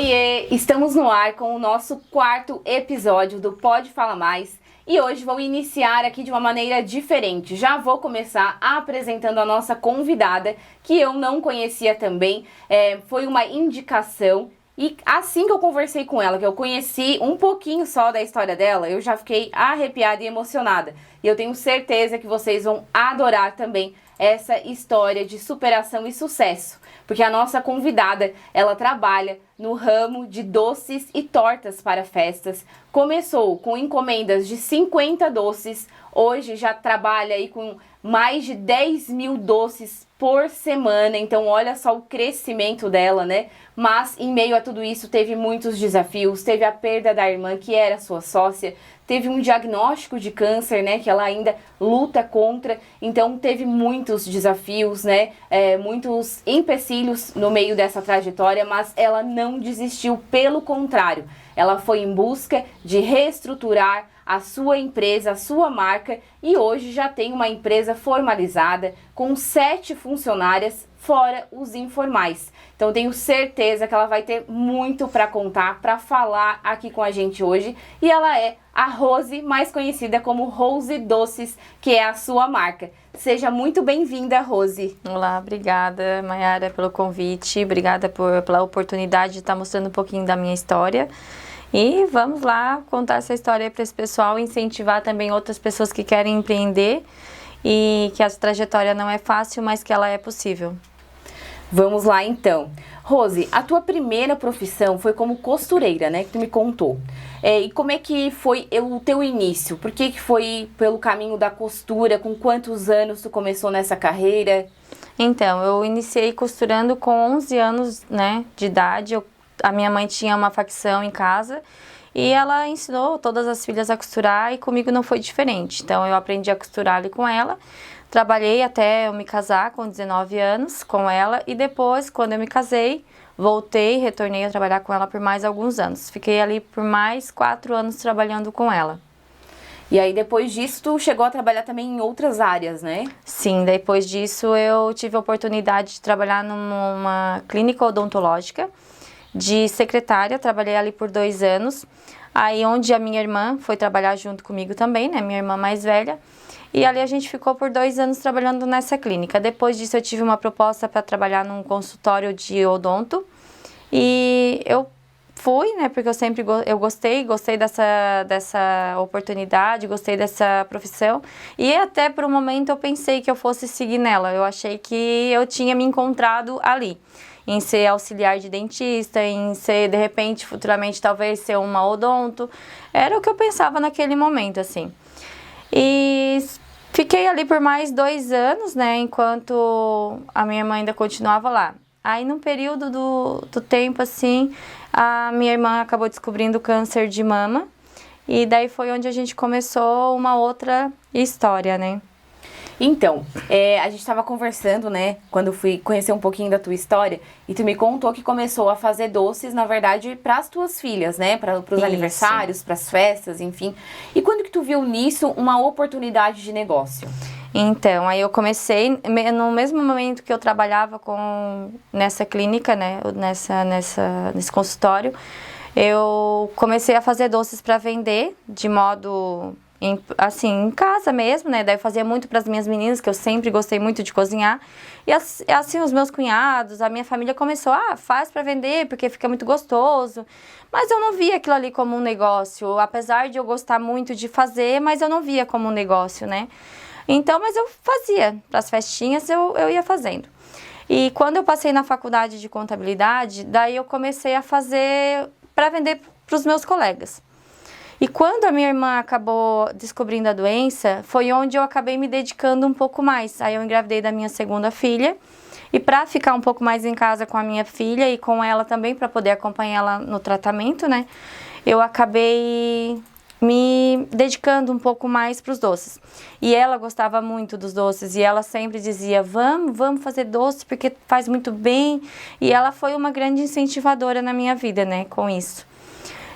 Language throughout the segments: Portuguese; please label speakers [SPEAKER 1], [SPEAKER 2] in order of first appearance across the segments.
[SPEAKER 1] Oiê! Estamos no ar com o nosso quarto episódio do Pode Falar Mais e hoje vou iniciar aqui de uma maneira diferente. Já vou começar apresentando a nossa convidada, que eu não conhecia também, foi uma indicação. E assim que eu conversei com ela, que eu conheci um pouquinho só da história dela, eu já fiquei arrepiada e emocionada. E eu tenho certeza que vocês vão adorar também essa história de superação e sucesso. Porque a nossa convidada, ela trabalha no ramo de doces e tortas para festas. Começou com encomendas de 50 doces, hoje já trabalha aí com mais de 10 mil doces por semana, então olha só o crescimento dela, né? Mas em meio a tudo isso teve muitos desafios, teve a perda da irmã que era sua sócia, teve um diagnóstico de câncer, né, que ela ainda luta contra, então teve muitos desafios, né, muitos empecilhos no meio dessa trajetória, mas ela não desistiu, pelo contrário, ela foi em busca de reestruturar a sua empresa, a sua marca, e hoje já tem uma empresa formalizada com 7 funcionárias, fora os informais. Então tenho certeza que ela vai ter muito para contar, para falar aqui com a gente hoje, e ela é a Rose, mais conhecida como Rose Doces, que é a sua marca. Seja muito bem-vinda, Rose.
[SPEAKER 2] Olá, obrigada, Mayara, pelo convite, obrigada pela oportunidade de estar mostrando um pouquinho da minha história. E vamos lá contar essa história para esse pessoal, incentivar também outras pessoas que querem empreender e que a trajetória não é fácil, mas que ela é possível.
[SPEAKER 1] Vamos lá então. Rose, a tua primeira profissão foi como costureira, né, que tu me contou. E como é que foi o teu início? Por que foi pelo caminho da costura? Com quantos anos tu começou nessa carreira?
[SPEAKER 2] Então, eu iniciei costurando com 11 anos, né, de idade. A minha mãe tinha uma facção em casa e ela ensinou todas as filhas a costurar e comigo não foi diferente. Então eu aprendi a costurar ali com ela, trabalhei até eu me casar com 19 anos com ela e depois, quando eu me casei, voltei, retornei a trabalhar com ela por mais alguns anos. Fiquei ali por mais 4 anos trabalhando com ela.
[SPEAKER 1] E aí depois disso tu chegou a trabalhar também em outras áreas, né?
[SPEAKER 2] Sim, depois disso eu tive a oportunidade de trabalhar numa clínica odontológica, de secretária, trabalhei ali por 2 anos, aí onde a minha irmã foi trabalhar junto comigo também, né, minha irmã mais velha, e ali a gente ficou por 2 anos trabalhando nessa clínica. Depois disso eu tive uma proposta para trabalhar num consultório de odonto, e eu fui, né, porque eu gostei dessa oportunidade, gostei dessa profissão, e até por um momento eu pensei que eu fosse seguir nela, eu achei que eu tinha me encontrado ali, em ser auxiliar de dentista, em ser, de repente, futuramente, talvez ser uma odonto. Era o que eu pensava naquele momento, assim. E fiquei ali por mais 2 anos, né, enquanto a minha irmã ainda continuava lá. Aí, num período do tempo, assim, a minha irmã acabou descobrindo câncer de mama. E daí foi onde a gente começou uma outra história, né.
[SPEAKER 1] Então, a gente estava conversando, né, quando eu fui conhecer um pouquinho da tua história, e tu me contou que começou a fazer doces, na verdade, para as tuas filhas, né, para os aniversários, para as festas, enfim. E quando que tu viu nisso uma oportunidade de negócio?
[SPEAKER 2] Então, aí eu comecei, no mesmo momento que eu trabalhava nessa clínica, né, nesse consultório, eu comecei a fazer doces para vender de modo em casa mesmo, né? Daí eu fazia muito para as minhas meninas, que eu sempre gostei muito de cozinhar. E assim, os meus cunhados, a minha família começou, faz para vender, porque fica muito gostoso. Mas eu não via aquilo ali como um negócio, apesar de eu gostar muito de fazer, mas eu não via como um negócio, né? Então, mas eu fazia, para as festinhas eu ia fazendo. E quando eu passei na faculdade de contabilidade, daí eu comecei a fazer para vender para os meus colegas. E quando a minha irmã acabou descobrindo a doença, foi onde eu acabei me dedicando um pouco mais. Aí eu engravidei da minha segunda filha, e para ficar um pouco mais em casa com a minha filha e com ela também, para poder acompanhar ela no tratamento, né, eu acabei me dedicando um pouco mais para os doces. E ela gostava muito dos doces, e ela sempre dizia, vamos fazer doce, porque faz muito bem. E ela foi uma grande incentivadora na minha vida, né, com isso.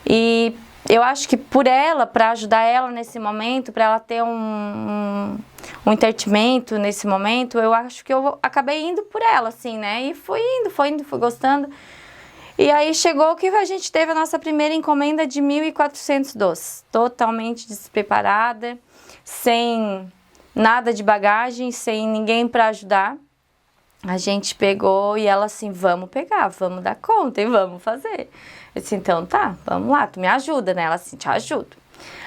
[SPEAKER 2] E eu acho que por ela, para ajudar ela nesse momento, para ela ter um entretenimento nesse momento, eu acho que eu acabei indo por ela, assim, né? E fui indo, fui gostando. E aí chegou que a gente teve a nossa primeira encomenda de 1.400 doces, totalmente despreparada, sem nada de bagagem, sem ninguém para ajudar. A gente pegou e ela assim, vamos pegar, vamos dar conta e vamos fazer. Eu disse, então tá, vamos lá, tu me ajuda, né? Ela assim, te ajudo.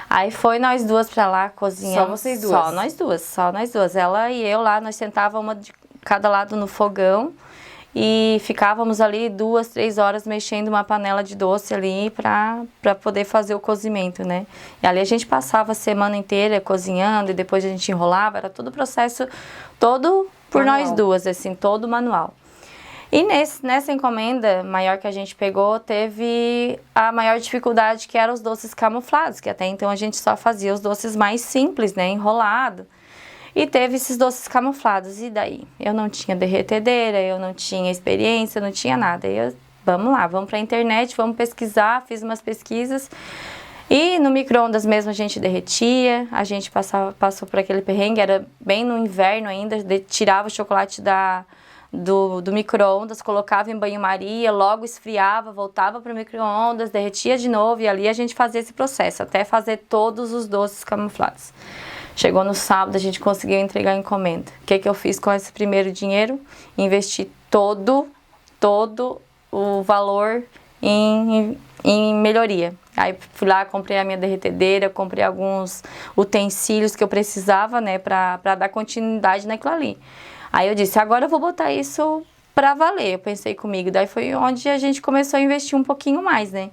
[SPEAKER 2] Aí foi nós duas pra lá cozinhar.
[SPEAKER 1] Só vocês duas?
[SPEAKER 2] Só nós duas. Ela e eu lá, nós sentávamos uma de cada lado no fogão e ficávamos ali 2, 3 horas mexendo uma panela de doce ali pra poder fazer o cozimento, né? E ali a gente passava a semana inteira cozinhando e depois a gente enrolava, era todo o processo, todo por
[SPEAKER 1] manual.
[SPEAKER 2] nós duas, assim, todo manual. E nessa encomenda maior que a gente pegou, teve a maior dificuldade, que eram os doces camuflados, que até então a gente só fazia os doces mais simples, né, enrolado. E teve esses doces camuflados, e daí? Eu não tinha derretedeira, eu não tinha experiência, eu não tinha nada. E eu, vamos lá, vamos pra internet, vamos pesquisar, fiz umas pesquisas. E no micro-ondas mesmo a gente derretia, a gente passou por aquele perrengue, era bem no inverno ainda, tirava o chocolate do micro-ondas, colocava em banho-maria, logo esfriava, voltava para o micro-ondas, derretia de novo, e ali a gente fazia esse processo, até fazer todos os doces camuflados. Chegou no sábado, a gente conseguiu entregar a encomenda. O que eu fiz com esse primeiro dinheiro? Investi todo o valor em melhoria. Aí fui lá, comprei a minha derretedeira, comprei alguns utensílios que eu precisava, né, para dar continuidade naquilo ali. Aí eu disse, agora eu vou botar isso pra valer, eu pensei comigo. Daí foi onde a gente começou a investir um pouquinho mais, né.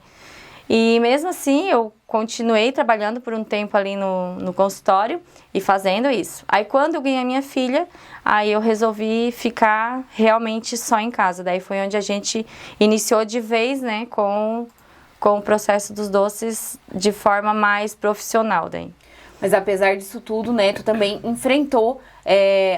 [SPEAKER 2] E mesmo assim, eu continuei trabalhando por um tempo ali no consultório e fazendo isso. Aí quando eu ganhei a minha filha, aí eu resolvi ficar realmente só em casa. Daí foi onde a gente iniciou de vez, né, com o processo dos doces de forma mais profissional daí.
[SPEAKER 1] Mas apesar disso tudo, né, tu também enfrentou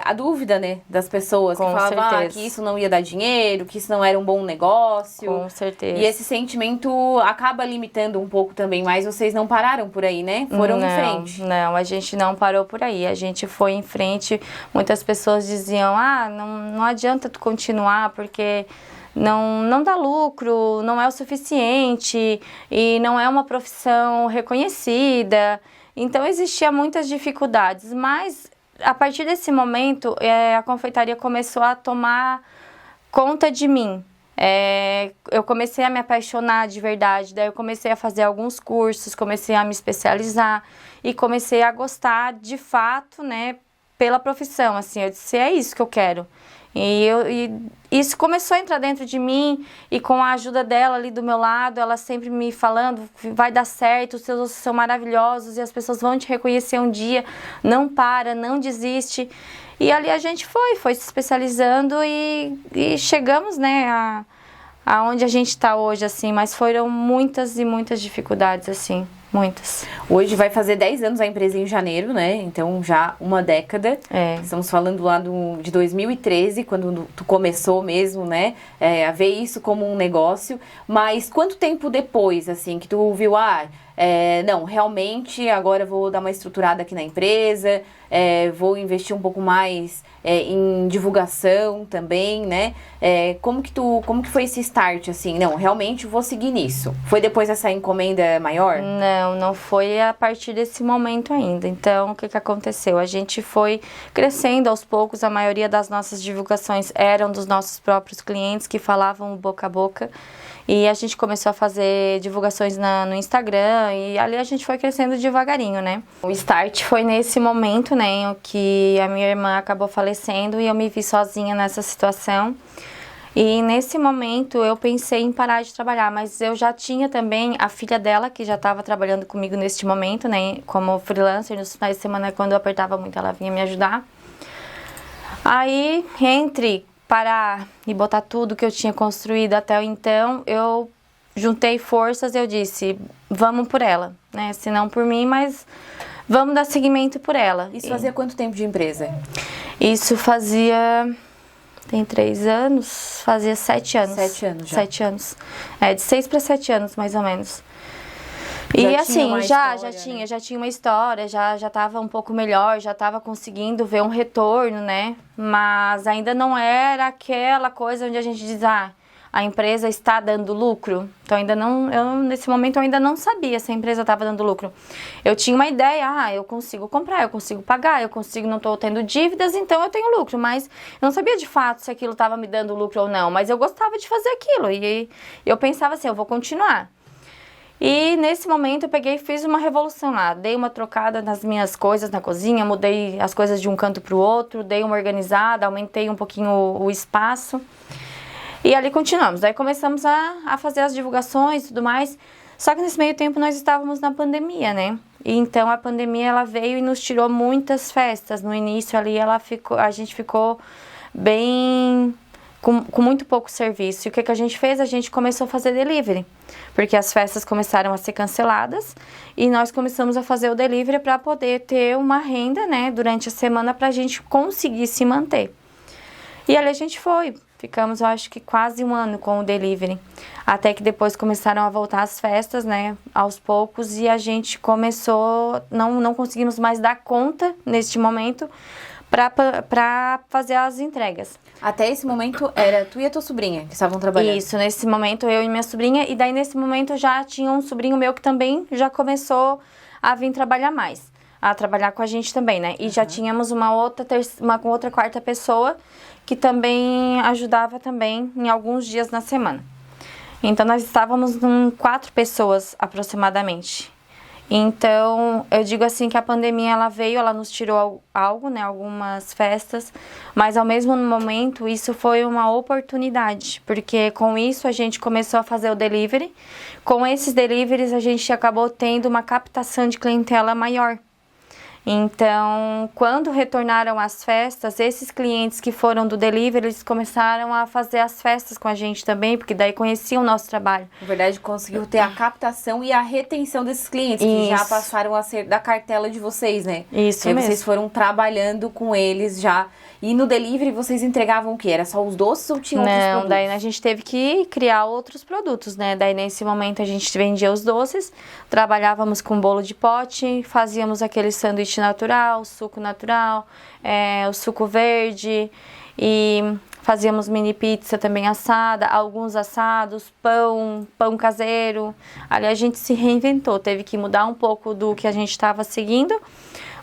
[SPEAKER 1] a dúvida, né, das pessoas
[SPEAKER 2] Com
[SPEAKER 1] que falavam
[SPEAKER 2] certeza.
[SPEAKER 1] que isso não ia dar dinheiro, que isso não era um bom negócio.
[SPEAKER 2] Com certeza.
[SPEAKER 1] E esse sentimento acaba limitando um pouco também, mas vocês não pararam por aí, né? Foram em frente.
[SPEAKER 2] Não, a gente não parou por aí, a gente foi em frente. Muitas pessoas diziam, não adianta tu continuar porque não dá lucro, não é o suficiente e não é uma profissão reconhecida. Então existia muitas dificuldades, mas a partir desse momento a confeitaria começou a tomar conta de mim. Eu comecei a me apaixonar de verdade, daí eu comecei a fazer alguns cursos, comecei a me especializar e comecei a gostar de fato, né, pela profissão, assim, eu disse, é isso que eu quero. E isso começou a entrar dentro de mim e com a ajuda dela ali do meu lado, ela sempre me falando, vai dar certo, os seus doces são maravilhosos e as pessoas vão te reconhecer um dia, não para, não desiste. E ali a gente foi se especializando e chegamos, né, aonde a gente está hoje, assim, mas foram muitas e muitas dificuldades, assim, muitas.
[SPEAKER 1] Hoje vai fazer 10 anos a empresa em janeiro, né? Então já uma década. Estamos falando lá de 2013, quando tu começou mesmo, né? A ver isso como um negócio. Mas quanto tempo depois, assim, que tu viu, não, realmente agora eu vou dar uma estruturada aqui na empresa, vou investir um pouco mais em divulgação também, né? Como que foi esse start, assim? Não, realmente vou seguir nisso. Foi depois dessa encomenda maior?
[SPEAKER 2] Não foi a partir desse momento ainda. Então, o que aconteceu? A gente foi crescendo aos poucos, a maioria das nossas divulgações eram dos nossos próprios clientes que falavam boca a boca. E a gente começou a fazer divulgações no Instagram e ali a gente foi crescendo devagarinho, né? O start foi nesse momento, né, que a minha irmã acabou falecendo e eu me vi sozinha nessa situação. E nesse momento eu pensei em parar de trabalhar, mas eu já tinha também a filha dela, que já estava trabalhando comigo neste momento, né, como freelancer. Nos finais de semana, quando eu apertava muito, ela vinha me ajudar. Aí, entre parar e botar tudo que eu tinha construído até então, eu juntei forças e eu disse, vamos por ela, né? Se não por mim, mas vamos dar seguimento por ela.
[SPEAKER 1] Isso fazia quanto tempo de empresa?
[SPEAKER 2] Isso fazia... Tem 3 anos, fazia 7 anos.
[SPEAKER 1] 7 anos já.
[SPEAKER 2] 7 anos. De 6 para 7 anos, mais ou menos. E assim, já tinha uma história, já estava um pouco melhor, já estava conseguindo ver um retorno, né? Mas ainda não era aquela coisa onde a gente diz, a a empresa está dando lucro? Então ainda não, nesse momento eu ainda não sabia se a empresa estava dando lucro. Eu tinha uma ideia, eu consigo comprar, eu consigo pagar, não estou tendo dívidas, então eu tenho lucro, mas eu não sabia de fato se aquilo estava me dando lucro ou não, mas eu gostava de fazer aquilo e eu pensava assim, eu vou continuar. E nesse momento eu peguei e fiz uma revolução lá, dei uma trocada nas minhas coisas na cozinha, mudei as coisas de um canto para o outro, dei uma organizada, aumentei um pouquinho o espaço e ali continuamos. Daí começamos a fazer as divulgações e tudo mais, só que nesse meio tempo nós estávamos na pandemia, né? E então a pandemia ela veio e nos tirou muitas festas. No início ali a gente ficou bem... Com muito pouco serviço. E o que a gente fez? A gente começou a fazer delivery, porque as festas começaram a ser canceladas e nós começamos a fazer o delivery para poder ter uma renda, né, durante a semana para a gente conseguir se manter. E ali a gente ficamos, eu acho que quase um ano com o delivery, até que depois começaram a voltar as festas, né, aos poucos, e a gente começou, não conseguimos mais dar conta neste momento para fazer as entregas.
[SPEAKER 1] Até esse momento era tu e a tua sobrinha que estavam trabalhando?
[SPEAKER 2] Isso, nesse momento eu e minha sobrinha, e daí nesse momento já tinha um sobrinho meu que também já começou a vir trabalhar mais, a trabalhar com a gente também, né? E já tínhamos uma outra quarta pessoa que também ajudava também em alguns dias na semana. Então nós estávamos com 4 pessoas aproximadamente. Então, eu digo assim que a pandemia ela veio, ela nos tirou algo, né, algumas festas, mas ao mesmo momento isso foi uma oportunidade, porque com isso a gente começou a fazer o delivery. Com esses deliveries a gente acabou tendo uma captação de clientela maior. Então, quando retornaram as festas, esses clientes que foram do delivery, eles começaram a fazer as festas com a gente também, porque daí conheciam o nosso trabalho.
[SPEAKER 1] Na verdade, conseguiu ter a captação e a retenção desses clientes, que já passaram a ser da cartela de vocês, né?
[SPEAKER 2] Isso mesmo.
[SPEAKER 1] Vocês foram trabalhando com eles já. E no delivery vocês entregavam o quê? Era só os doces ou tinham outros produtos?
[SPEAKER 2] Não, daí a gente teve que criar outros produtos, né? Daí nesse momento a gente vendia os doces, trabalhávamos com bolo de pote, fazíamos aquele sanduíche natural, suco natural, o suco verde e fazíamos mini pizza também assada, alguns assados, pão caseiro. Ali a gente se reinventou, teve que mudar um pouco do que a gente estava seguindo.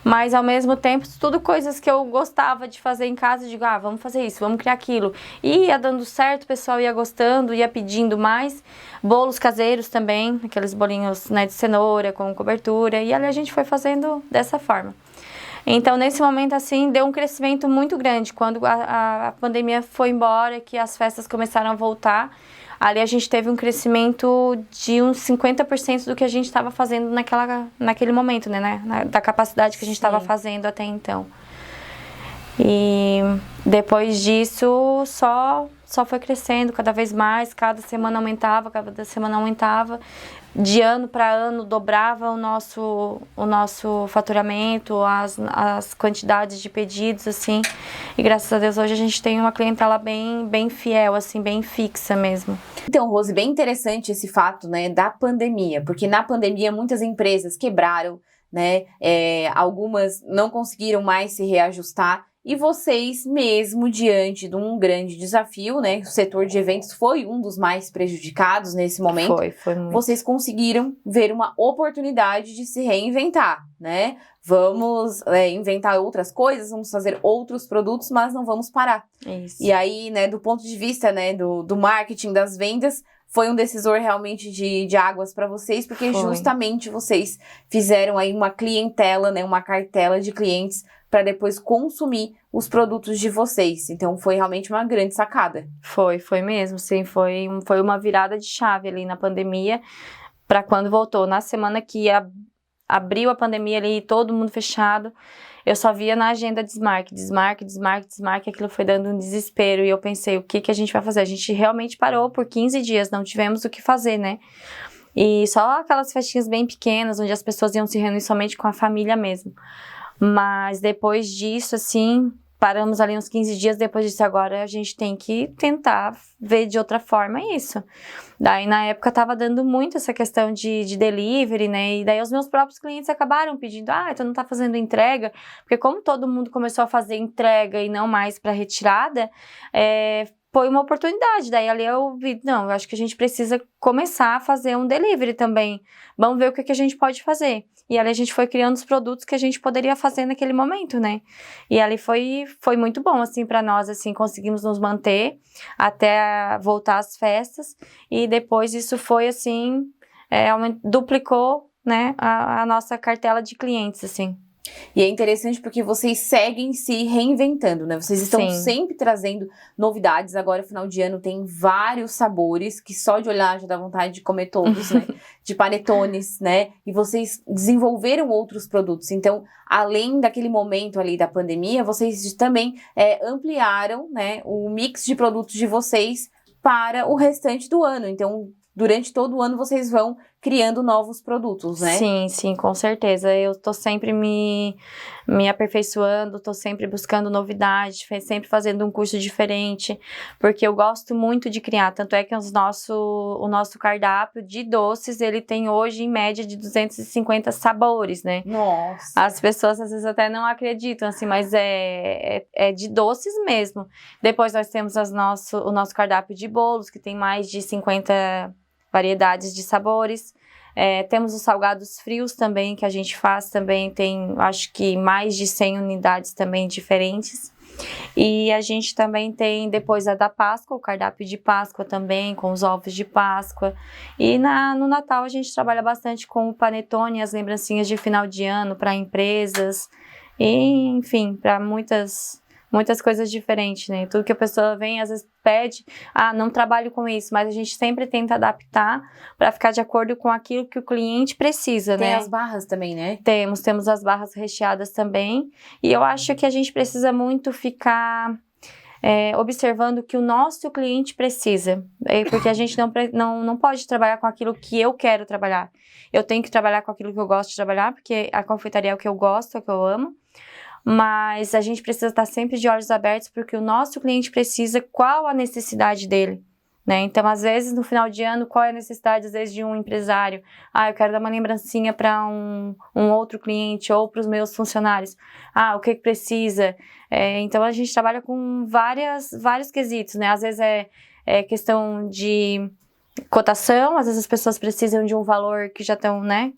[SPEAKER 2] Mas, ao mesmo tempo, tudo coisas que eu gostava de fazer em casa, eu digo, vamos fazer isso, vamos criar aquilo. E ia dando certo, o pessoal ia gostando, ia pedindo mais. Bolos caseiros também, aqueles bolinhos, né, de cenoura com cobertura. E ali a gente foi fazendo dessa forma. Então, nesse momento, assim, deu um crescimento muito grande. Quando a pandemia foi embora, que as festas começaram a voltar, ali a gente teve um crescimento de uns 50% do que a gente estava fazendo naquele momento, né? Da capacidade que a gente estava fazendo até então. E depois disso, só foi crescendo cada vez mais, cada semana aumentava. De ano para ano, dobrava o nosso faturamento, as quantidades de pedidos, assim. E graças a Deus, hoje a gente tem uma clientela bem fiel, assim, bem fixa mesmo.
[SPEAKER 1] Então, Rose, bem interessante esse fato, né, da pandemia, porque na pandemia muitas empresas quebraram, né, algumas não conseguiram mais se reajustar. E vocês mesmo, diante de um grande desafio, né? O setor de eventos foi um dos mais prejudicados nesse momento.
[SPEAKER 2] Foi muito.
[SPEAKER 1] Vocês conseguiram ver uma oportunidade de se reinventar, né? Vamos inventar outras coisas, vamos fazer outros produtos, mas não vamos parar.
[SPEAKER 2] Isso.
[SPEAKER 1] E aí, né, do ponto de vista, né, do marketing, das vendas, foi um decisor realmente de águas para vocês, porque justamente vocês fizeram aí uma clientela, né, uma cartela de clientes para depois consumir os produtos de vocês. Então, foi realmente uma grande sacada.
[SPEAKER 2] Foi mesmo, sim. Foi uma virada de chave ali na pandemia para quando voltou. Na semana que abriu a pandemia ali, todo mundo fechado, eu só via na agenda desmarque, aquilo foi dando um desespero e eu pensei, o que a gente vai fazer? A gente realmente parou por 15 dias, não tivemos o que fazer, né? E só aquelas festinhas bem pequenas, onde as pessoas iam se reunir somente com a família mesmo. Mas depois disso, assim, paramos ali uns 15 dias, depois disso agora a gente tem que tentar ver de outra forma isso. Daí na época tava dando muito essa questão de delivery, né, e daí os meus próprios clientes acabaram pedindo, tu não tá fazendo entrega, porque como todo mundo começou a fazer entrega e não mais para retirada, foi uma oportunidade. Daí ali eu vi, não, eu acho que a gente precisa começar a fazer um delivery também. Vamos ver o que a gente pode fazer. E ali a gente foi criando os produtos que a gente poderia fazer naquele momento, né? E ali foi muito bom, assim, para nós, assim, conseguimos nos manter até voltar às festas. E depois isso foi, assim, duplicou, né, a nossa cartela de clientes, assim.
[SPEAKER 1] E é interessante porque vocês seguem se reinventando, né? Vocês estão
[SPEAKER 2] Sim.
[SPEAKER 1] sempre trazendo novidades. Agora, final de ano, tem vários sabores que só de olhar já dá vontade de comer todos, né? De panetones, né? E vocês desenvolveram outros produtos. Então, além daquele momento ali da pandemia, vocês também ampliaram, né, o mix de produtos de vocês para o restante do ano. Então, durante todo o ano, vocês vão criando novos produtos, né?
[SPEAKER 2] Sim, sim, com certeza. Eu tô sempre me aperfeiçoando, tô sempre buscando novidades, sempre fazendo um curso diferente, porque eu gosto muito de criar. Tanto é que o nosso cardápio de doces, ele tem hoje, em média, de 250 sabores, né?
[SPEAKER 1] Nossa!
[SPEAKER 2] As pessoas, às vezes, até não acreditam, assim, mas é de doces mesmo. Depois nós temos o nosso cardápio de bolos, que tem mais de 50 variedades de sabores. Temos os salgados frios também, que a gente faz também, tem acho que mais de 100 unidades também diferentes. E a gente também tem depois a da Páscoa, o cardápio de Páscoa também, com os ovos de Páscoa. E no Natal a gente trabalha bastante com o panetone, as lembrancinhas de final de ano para empresas, e enfim, para muitas coisas diferentes, né? Tudo que a pessoa vem, às vezes pede, não trabalho com isso, mas a gente sempre tenta adaptar para ficar de acordo com aquilo que o cliente precisa, né?
[SPEAKER 1] Tem as barras também, né?
[SPEAKER 2] Temos as barras recheadas também, e eu acho que a gente precisa muito ficar observando o que o nosso cliente precisa, porque a gente não pode trabalhar com aquilo que eu quero trabalhar. Eu tenho que trabalhar com aquilo que eu gosto de trabalhar, porque a confeitaria é o que eu gosto, é o que eu amo. Mas a gente precisa estar sempre de olhos abertos porque o nosso cliente precisa, qual a necessidade dele, né? Então, às vezes, no final de ano, qual é a necessidade, às vezes, de um empresário? Eu quero dar uma lembrancinha para um outro cliente ou para os meus funcionários. O que precisa? Então, a gente trabalha com vários quesitos, né? Às vezes é questão de cotação, às vezes as pessoas precisam de um valor que já estão, né,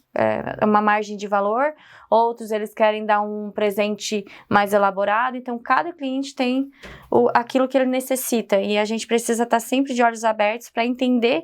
[SPEAKER 2] uma margem de valor, outros eles querem dar um presente mais elaborado, então cada cliente tem aquilo que ele necessita e a gente precisa estar sempre de olhos abertos para entender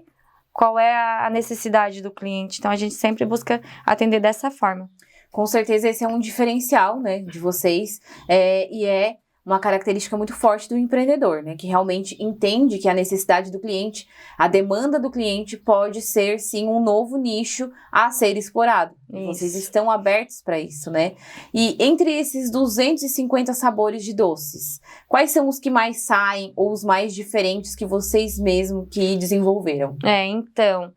[SPEAKER 2] qual é a necessidade do cliente, então a gente sempre busca atender dessa forma.
[SPEAKER 1] Com certeza esse é um diferencial, né, de vocês, e é uma característica muito forte do empreendedor, né? Que realmente entende que a necessidade do cliente, a demanda do cliente pode ser, sim, um novo nicho a ser explorado. E vocês estão abertos para isso, né? E entre esses 250 sabores de doces, quais são os que mais saem ou os mais diferentes que vocês mesmos que desenvolveram?
[SPEAKER 2] Então...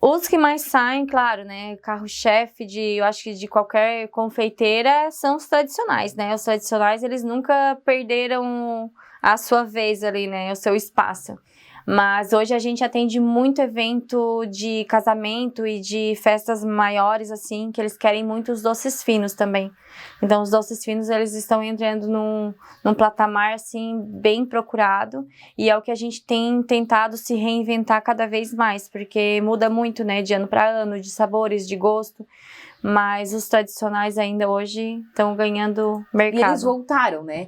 [SPEAKER 2] Os que mais saem, claro, né, carro-chefe eu acho que de qualquer confeiteira são os tradicionais, né, os tradicionais eles nunca perderam a sua vez ali, né, o seu espaço. Mas hoje a gente atende muito evento de casamento e de festas maiores, assim, que eles querem muito os doces finos também. Então, os doces finos, eles estão entrando num patamar, assim, bem procurado. E é o que a gente tem tentado se reinventar cada vez mais, porque muda muito, né, de ano para ano, de sabores, de gosto. Mas os tradicionais ainda hoje estão ganhando mercado.
[SPEAKER 1] E eles voltaram, né?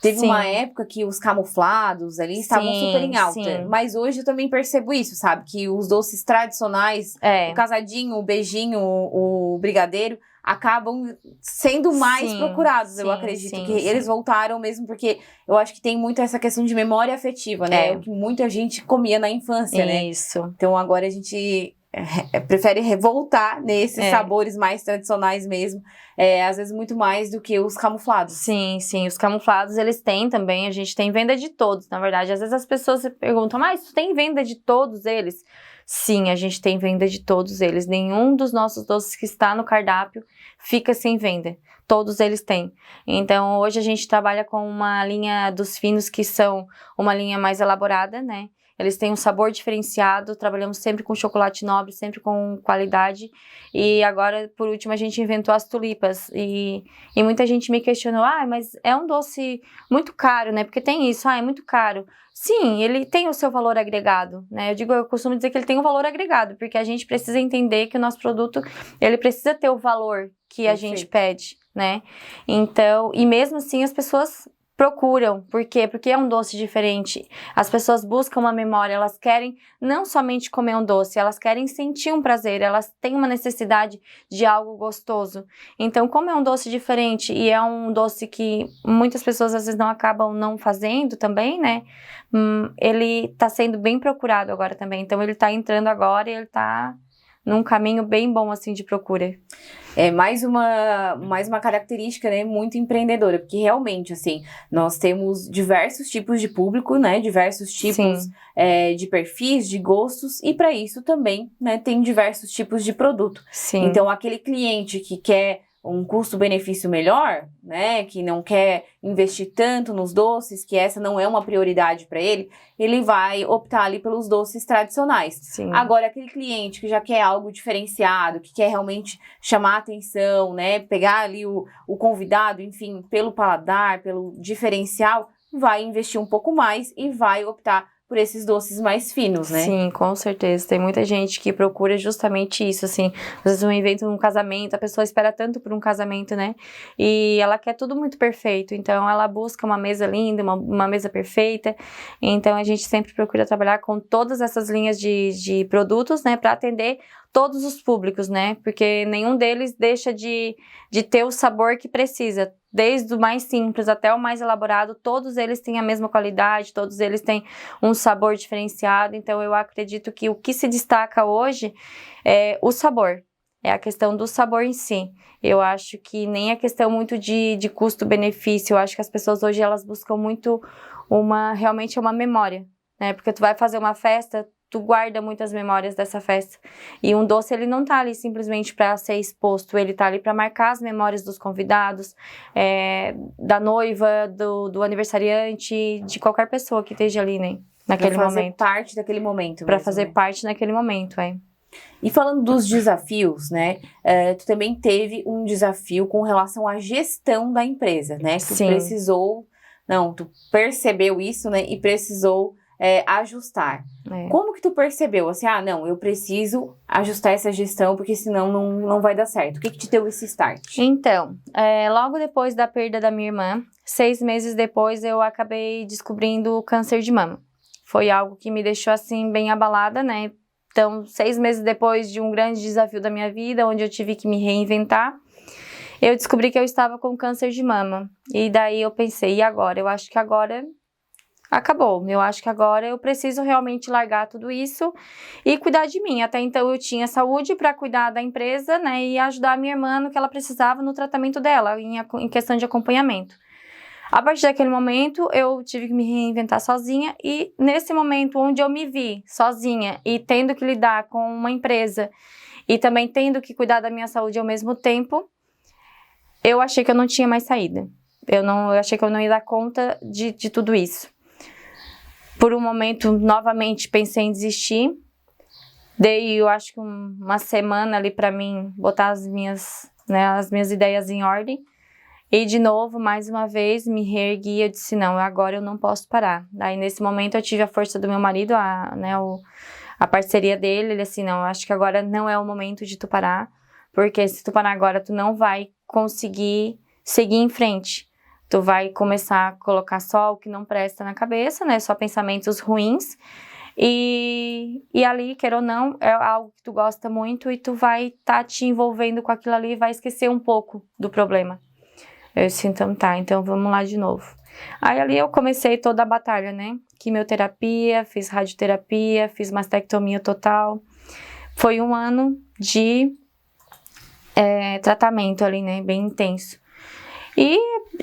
[SPEAKER 1] Teve uma época que os camuflados ali estavam super em alta. Mas hoje eu também percebo isso, sabe? Que os doces tradicionais, o casadinho, o beijinho, o brigadeiro, acabam sendo mais procurados, eu acredito. Que eles voltaram mesmo porque eu acho que tem muito essa questão de memória afetiva, né? O que muita gente comia na infância, né?
[SPEAKER 2] Isso.
[SPEAKER 1] Então agora a gente... prefere voltar nesses sabores mais tradicionais mesmo, às vezes muito mais do que os camuflados.
[SPEAKER 2] Sim, os camuflados eles têm também, a gente tem venda de todos, na verdade. Às vezes as pessoas perguntam, mas tu tem venda de todos eles? Sim, a gente tem venda de todos eles. Nenhum dos nossos doces que está no cardápio fica sem venda. Todos eles têm. Então, hoje a gente trabalha com uma linha dos finos que são uma linha mais elaborada, né? Eles têm um sabor diferenciado, trabalhamos sempre com chocolate nobre, sempre com qualidade. E agora, por último, a gente inventou as tulipas. E muita gente me questionou, mas é um doce muito caro, né? Porque tem isso, é muito caro. Sim, ele tem o seu valor agregado, né? Eu costumo dizer que ele tem um valor agregado, porque a gente precisa entender que o nosso produto, ele precisa ter o valor que a gente pede, né? Então, e mesmo assim as pessoas procuram. Por quê? Porque é um doce diferente. As pessoas buscam uma memória, elas querem não somente comer um doce, elas querem sentir um prazer, elas têm uma necessidade de algo gostoso. Então, como é um doce diferente e é um doce que muitas pessoas às vezes não acabam não fazendo também, né? Ele tá sendo bem procurado agora também. Então, ele tá entrando agora e ele tá num caminho bem bom, assim, de procura.
[SPEAKER 1] É mais uma característica, né, muito empreendedora, porque realmente, assim, nós temos diversos tipos de público, né, diversos tipos de perfis, de gostos, e para isso também, né, tem diversos tipos de produto.
[SPEAKER 2] Sim.
[SPEAKER 1] Então, aquele cliente que quer um custo-benefício melhor, né, que não quer investir tanto nos doces, que essa não é uma prioridade para ele, ele vai optar ali pelos doces tradicionais.
[SPEAKER 2] Sim.
[SPEAKER 1] Agora, aquele cliente que já quer algo diferenciado, que quer realmente chamar a atenção, né, pegar ali o convidado, enfim, pelo paladar, pelo diferencial, vai investir um pouco mais e vai optar por esses doces mais finos, né?
[SPEAKER 2] Sim, com certeza. Tem muita gente que procura justamente isso, assim. Às vezes um evento, um casamento, a pessoa espera tanto por um casamento, né? E ela quer tudo muito perfeito. Então, ela busca uma mesa linda, uma mesa perfeita. Então, a gente sempre procura trabalhar com todas essas linhas de produtos, né? Para atender todos os públicos, né? Porque nenhum deles deixa de ter o sabor que precisa. Desde o mais simples até o mais elaborado, todos eles têm a mesma qualidade, todos eles têm um sabor diferenciado. Então, eu acredito que o que se destaca hoje é o sabor. É a questão do sabor em si. Eu acho que nem a questão muito de custo-benefício. Eu acho que as pessoas hoje, elas buscam muito realmente uma memória, né? Porque tu vai fazer uma festa, tu guarda muitas memórias dessa festa. E um doce, ele não tá ali simplesmente para ser exposto, ele tá ali para marcar as memórias dos convidados, da noiva, do aniversariante, de qualquer pessoa que esteja ali, né? Naquele momento.
[SPEAKER 1] Pra fazer parte daquele momento.
[SPEAKER 2] Para fazer parte naquele momento,
[SPEAKER 1] E falando dos desafios, né? Tu também teve um desafio com relação à gestão da empresa, né?
[SPEAKER 2] Sim.
[SPEAKER 1] Tu percebeu isso, né? E precisou ajustar. Como que tu percebeu? Assim, eu preciso ajustar essa gestão, porque senão não vai dar certo. O que te deu esse start?
[SPEAKER 2] Então, logo depois da perda da minha irmã, 6 meses depois, eu acabei descobrindo o câncer de mama. Foi algo que me deixou, assim, bem abalada, né? Então, 6 meses depois de um grande desafio da minha vida, onde eu tive que me reinventar, eu descobri que eu estava com câncer de mama. E daí eu pensei, e agora? Eu acho que agora acabou. Eu acho que agora eu preciso realmente largar tudo isso e cuidar de mim. Até então eu tinha saúde para cuidar da empresa, né, e ajudar a minha irmã no que ela precisava no tratamento dela, em questão de acompanhamento. A partir daquele momento eu tive que me reinventar sozinha e nesse momento onde eu me vi sozinha e tendo que lidar com uma empresa e também tendo que cuidar da minha saúde ao mesmo tempo, eu achei que eu não tinha mais saída. Eu achei que eu não ia dar conta de tudo isso. Por um momento, novamente, pensei em desistir. Dei, eu acho que uma semana ali para mim botar as minhas ideias em ordem. E, de novo, mais uma vez, me reergui e eu disse, não, agora eu não posso parar. Daí, nesse momento, eu tive a força do meu marido, a parceria dele. Ele assim, não, eu acho que agora não é o momento de tu parar. Porque se tu parar agora, tu não vai conseguir seguir em frente. Tu vai começar a colocar só o que não presta na cabeça, né? Só pensamentos ruins. E ali, quer ou não, é algo que tu gosta muito e tu vai estar te envolvendo com aquilo ali e vai esquecer um pouco do problema. Eu disse, então tá, então vamos lá de novo. Aí ali eu comecei toda a batalha, né? Quimioterapia, fiz radioterapia, fiz mastectomia total. Foi um ano de tratamento ali, né? Bem intenso. E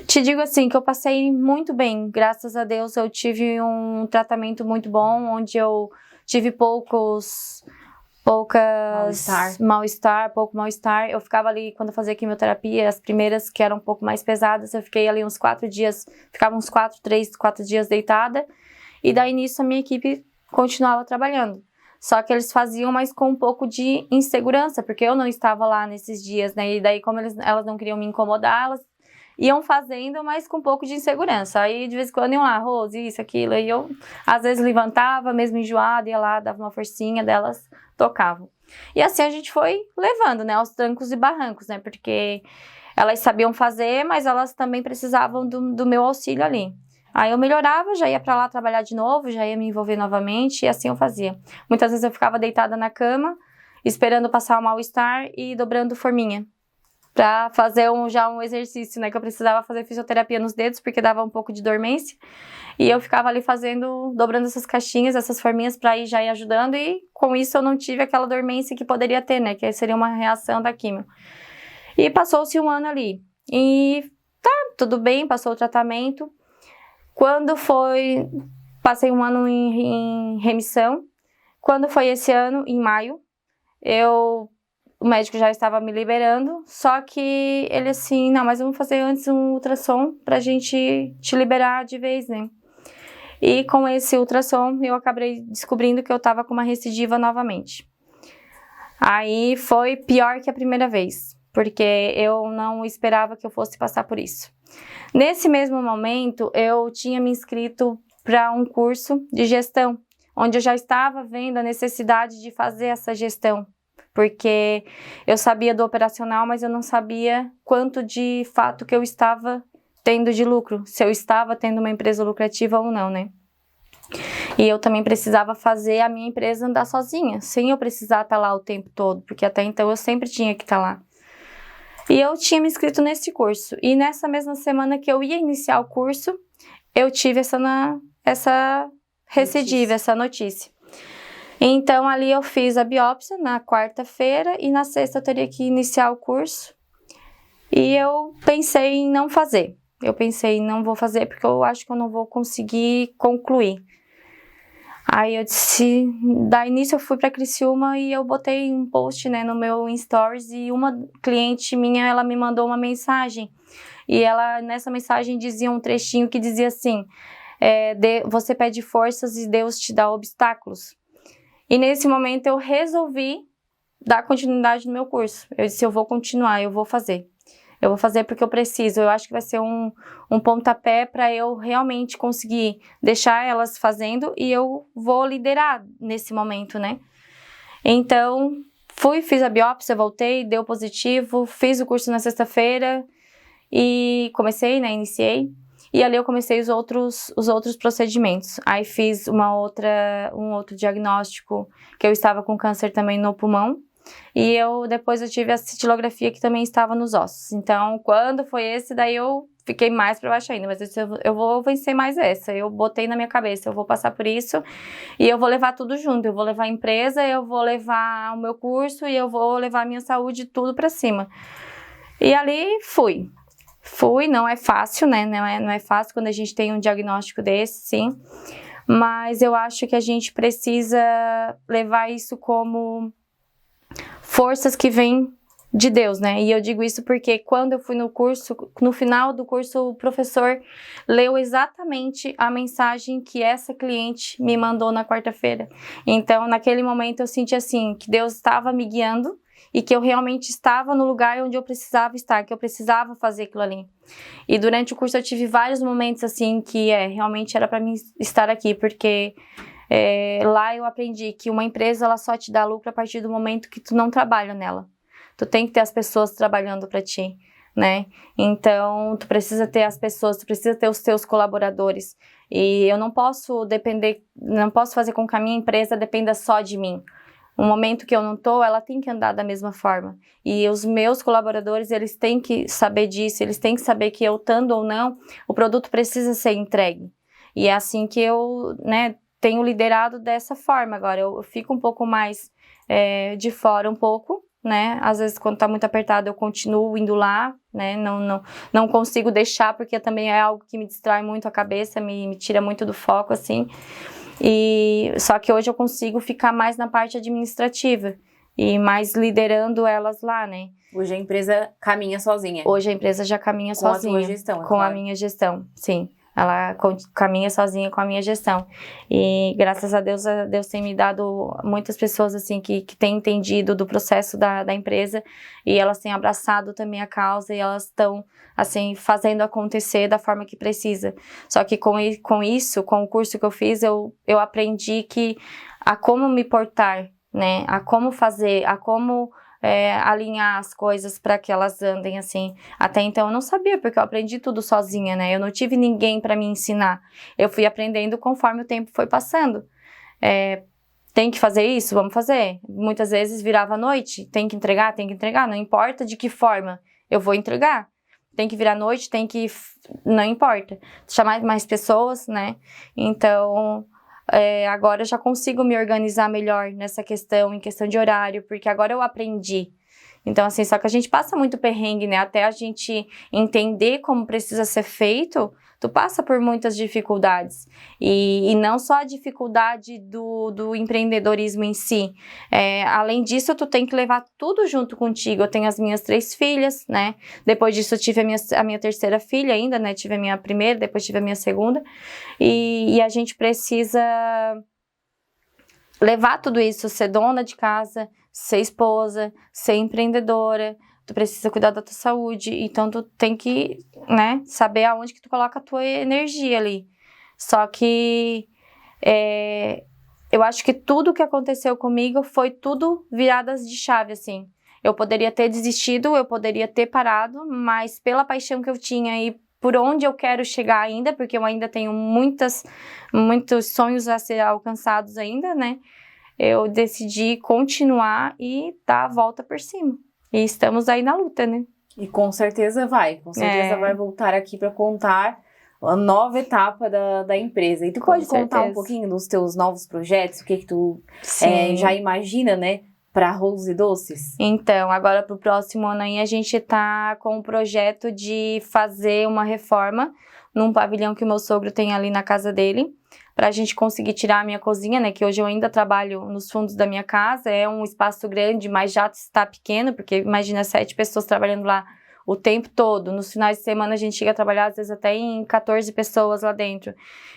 [SPEAKER 2] te digo assim, que eu passei muito bem, graças a Deus eu tive um tratamento muito bom, onde eu tive pouco mal-estar, eu ficava ali, quando eu fazia quimioterapia, as primeiras que eram um pouco mais pesadas, eu fiquei ali uns 4 dias, ficava uns 4 dias deitada, e daí nisso a minha equipe continuava trabalhando. Só que eles faziam, mas com um pouco de insegurança, porque eu não estava lá nesses dias, né? E daí, como elas não queriam me incomodar, elas iam fazendo, mas com um pouco de insegurança. Aí, de vez em quando, iam lá, Rose, isso, aquilo. Aí eu, às vezes, levantava, mesmo enjoada, ia lá, dava uma forcinha delas, tocavam. E assim a gente foi levando, né? Aos trancos e barrancos, né? Porque elas sabiam fazer, mas elas também precisavam do meu auxílio ali. Aí eu melhorava, já ia pra lá trabalhar de novo, já ia me envolver novamente, e assim eu fazia. Muitas vezes eu ficava deitada na cama, esperando passar o mal-estar e dobrando forminha. Pra fazer já um exercício, né? Que eu precisava fazer fisioterapia nos dedos, porque dava um pouco de dormência. E eu ficava ali dobrando essas caixinhas, essas forminhas pra ir já ir ajudando. E com isso eu não tive aquela dormência que poderia ter, né? Que seria uma reação da quimio. E passou-se um ano ali. E tá, tudo bem, passou o tratamento. Quando foi... Passei um ano em remissão. Quando foi esse ano, em maio, o médico já estava me liberando, só que ele assim, não, mas vamos fazer antes um ultrassom pra gente te liberar de vez, né? E com esse ultrassom, eu acabei descobrindo que eu tava com uma recidiva novamente. Aí foi pior que a primeira vez, porque eu não esperava que eu fosse passar por isso. Nesse mesmo momento, eu tinha me inscrito para um curso de gestão, onde eu já estava vendo a necessidade de fazer essa gestão, porque eu sabia do operacional, mas eu não sabia quanto de fato que eu estava tendo de lucro, se eu estava tendo uma empresa lucrativa ou não, né? E eu também precisava fazer a minha empresa andar sozinha, sem eu precisar estar lá o tempo todo, porque até então eu sempre tinha que estar lá. E eu tinha me inscrito nesse curso, e nessa mesma semana que eu ia iniciar o curso, eu tive essa recidiva, essa notícia. Então, ali eu fiz a biópsia na quarta-feira e na sexta eu teria que iniciar o curso. E eu pensei em não fazer. Eu pensei, não vou fazer porque eu acho que eu não vou conseguir concluir. Aí eu disse, da início eu fui para Criciúma e eu botei um post, né, no meu Stories e uma cliente minha, ela me mandou uma mensagem. E ela, nessa mensagem, dizia um trechinho que dizia assim, você pede forças e Deus te dá obstáculos. E nesse momento eu resolvi dar continuidade no meu curso. Eu disse, eu vou continuar, eu vou fazer. Eu vou fazer porque eu preciso. Eu acho que vai ser um pontapé para eu realmente conseguir deixar elas fazendo e eu vou liderar nesse momento, né? Então, fiz a biópsia, voltei, deu positivo, fiz o curso na sexta-feira e comecei, né? Iniciei. E ali eu comecei os outros procedimentos. Aí fiz um outro diagnóstico, que eu estava com câncer também no pulmão. E depois eu tive a cintilografia que também estava nos ossos. Então, quando foi esse, daí eu fiquei mais para baixo ainda. Mas eu vou vencer mais essa. Eu botei na minha cabeça, eu vou passar por isso. E eu vou levar tudo junto. Eu vou levar a empresa, eu vou levar o meu curso e eu vou levar a minha saúde, tudo para cima. E ali fui, não é fácil, né? Não é fácil quando a gente tem um diagnóstico desse, sim. Mas eu acho que a gente precisa levar isso como forças que vêm de Deus, né? E eu digo isso porque quando eu fui no curso, no final do curso, o professor leu exatamente a mensagem que essa cliente me mandou na quarta-feira. Então, naquele momento, eu senti assim, que Deus estava me guiando e que eu realmente estava no lugar onde eu precisava estar, que eu precisava fazer aquilo ali. E durante o curso eu tive vários momentos assim que realmente era para mim estar aqui, porque lá eu aprendi que uma empresa ela só te dá lucro a partir do momento que tu não trabalha nela. Tu tem que ter as pessoas trabalhando para ti, né? Então, tu precisa ter as pessoas, tu precisa ter os teus colaboradores. E eu não posso fazer com que a minha empresa dependa só de mim. No momento que eu não tô, ela tem que andar da mesma forma. E os meus colaboradores, eles têm que saber disso, eles têm que saber que eu estando ou não, o produto precisa ser entregue. E é assim que eu, né, tenho liderado dessa forma agora. Eu fico um pouco mais de fora um pouco, né? Às vezes quando tá muito apertado eu continuo indo lá, né? Não consigo deixar porque também é algo que me distrai muito a cabeça, me tira muito do foco, assim. Só que hoje eu consigo ficar mais na parte administrativa e mais liderando elas lá, né?
[SPEAKER 1] Hoje a empresa caminha sozinha.
[SPEAKER 2] Hoje a empresa já caminha sozinha.
[SPEAKER 1] Com a tua gestão,
[SPEAKER 2] com a minha gestão, sim. Ela caminha sozinha com a minha gestão. E graças a Deus tem me dado muitas pessoas assim que têm entendido do processo da empresa, e elas têm abraçado também a causa, e elas estão assim fazendo acontecer da forma que precisa. Só que com isso, com o curso que eu fiz, eu aprendi a como me portar, né? A como fazer, a como alinhar as coisas para que elas andem assim. Até então eu não sabia, porque eu aprendi tudo sozinha, né? Eu não tive ninguém para me ensinar. Eu fui aprendendo conforme o tempo foi passando. Tem que fazer isso? Vamos fazer. Muitas vezes virava a noite, tem que entregar, não importa de que forma, eu vou entregar. Tem que virar noite, não importa. Chamar mais pessoas, né? Então, agora eu já consigo me organizar melhor nessa questão, em questão de horário, porque agora eu aprendi. Então, assim, só que a gente passa muito perrengue, né? Até a gente entender como precisa ser feito, tu passa por muitas dificuldades. E não só a dificuldade do empreendedorismo em si. Além disso, tu tem que levar tudo junto contigo. Eu tenho as minhas 3 filhas, né? Depois disso, eu tive a minha terceira filha ainda, né? Tive a minha primeira, depois tive a minha segunda. E a gente precisa levar tudo isso, ser dona de casa, ser esposa, ser empreendedora. Tu precisa cuidar da tua saúde, então tu tem que, né, saber aonde que tu coloca a tua energia ali. Só que eu acho que tudo que aconteceu comigo foi tudo viradas de chave, assim. Eu poderia ter desistido, eu poderia ter parado, mas pela paixão que eu tinha e por onde eu quero chegar ainda, porque eu ainda tenho muitos sonhos a ser alcançados ainda, né? Eu decidi continuar e dar a volta por cima. E estamos aí na luta, né?
[SPEAKER 1] E com certeza vai vai voltar aqui para contar a nova etapa da empresa. E tu pode contar um pouquinho dos teus novos projetos? O que tu já imagina, né? Para Rose Doces?
[SPEAKER 2] Então, agora para o próximo ano aí, a gente tá com o projeto de fazer uma reforma num pavilhão que o meu sogro tem ali na casa dele, para a gente conseguir tirar a minha cozinha, né, que hoje eu ainda trabalho nos fundos da minha casa, é um espaço grande, mas já está pequeno, porque imagina 7 pessoas trabalhando lá o tempo todo. Nos finais de semana a gente chega a trabalhar às vezes até em 14 pessoas lá dentro.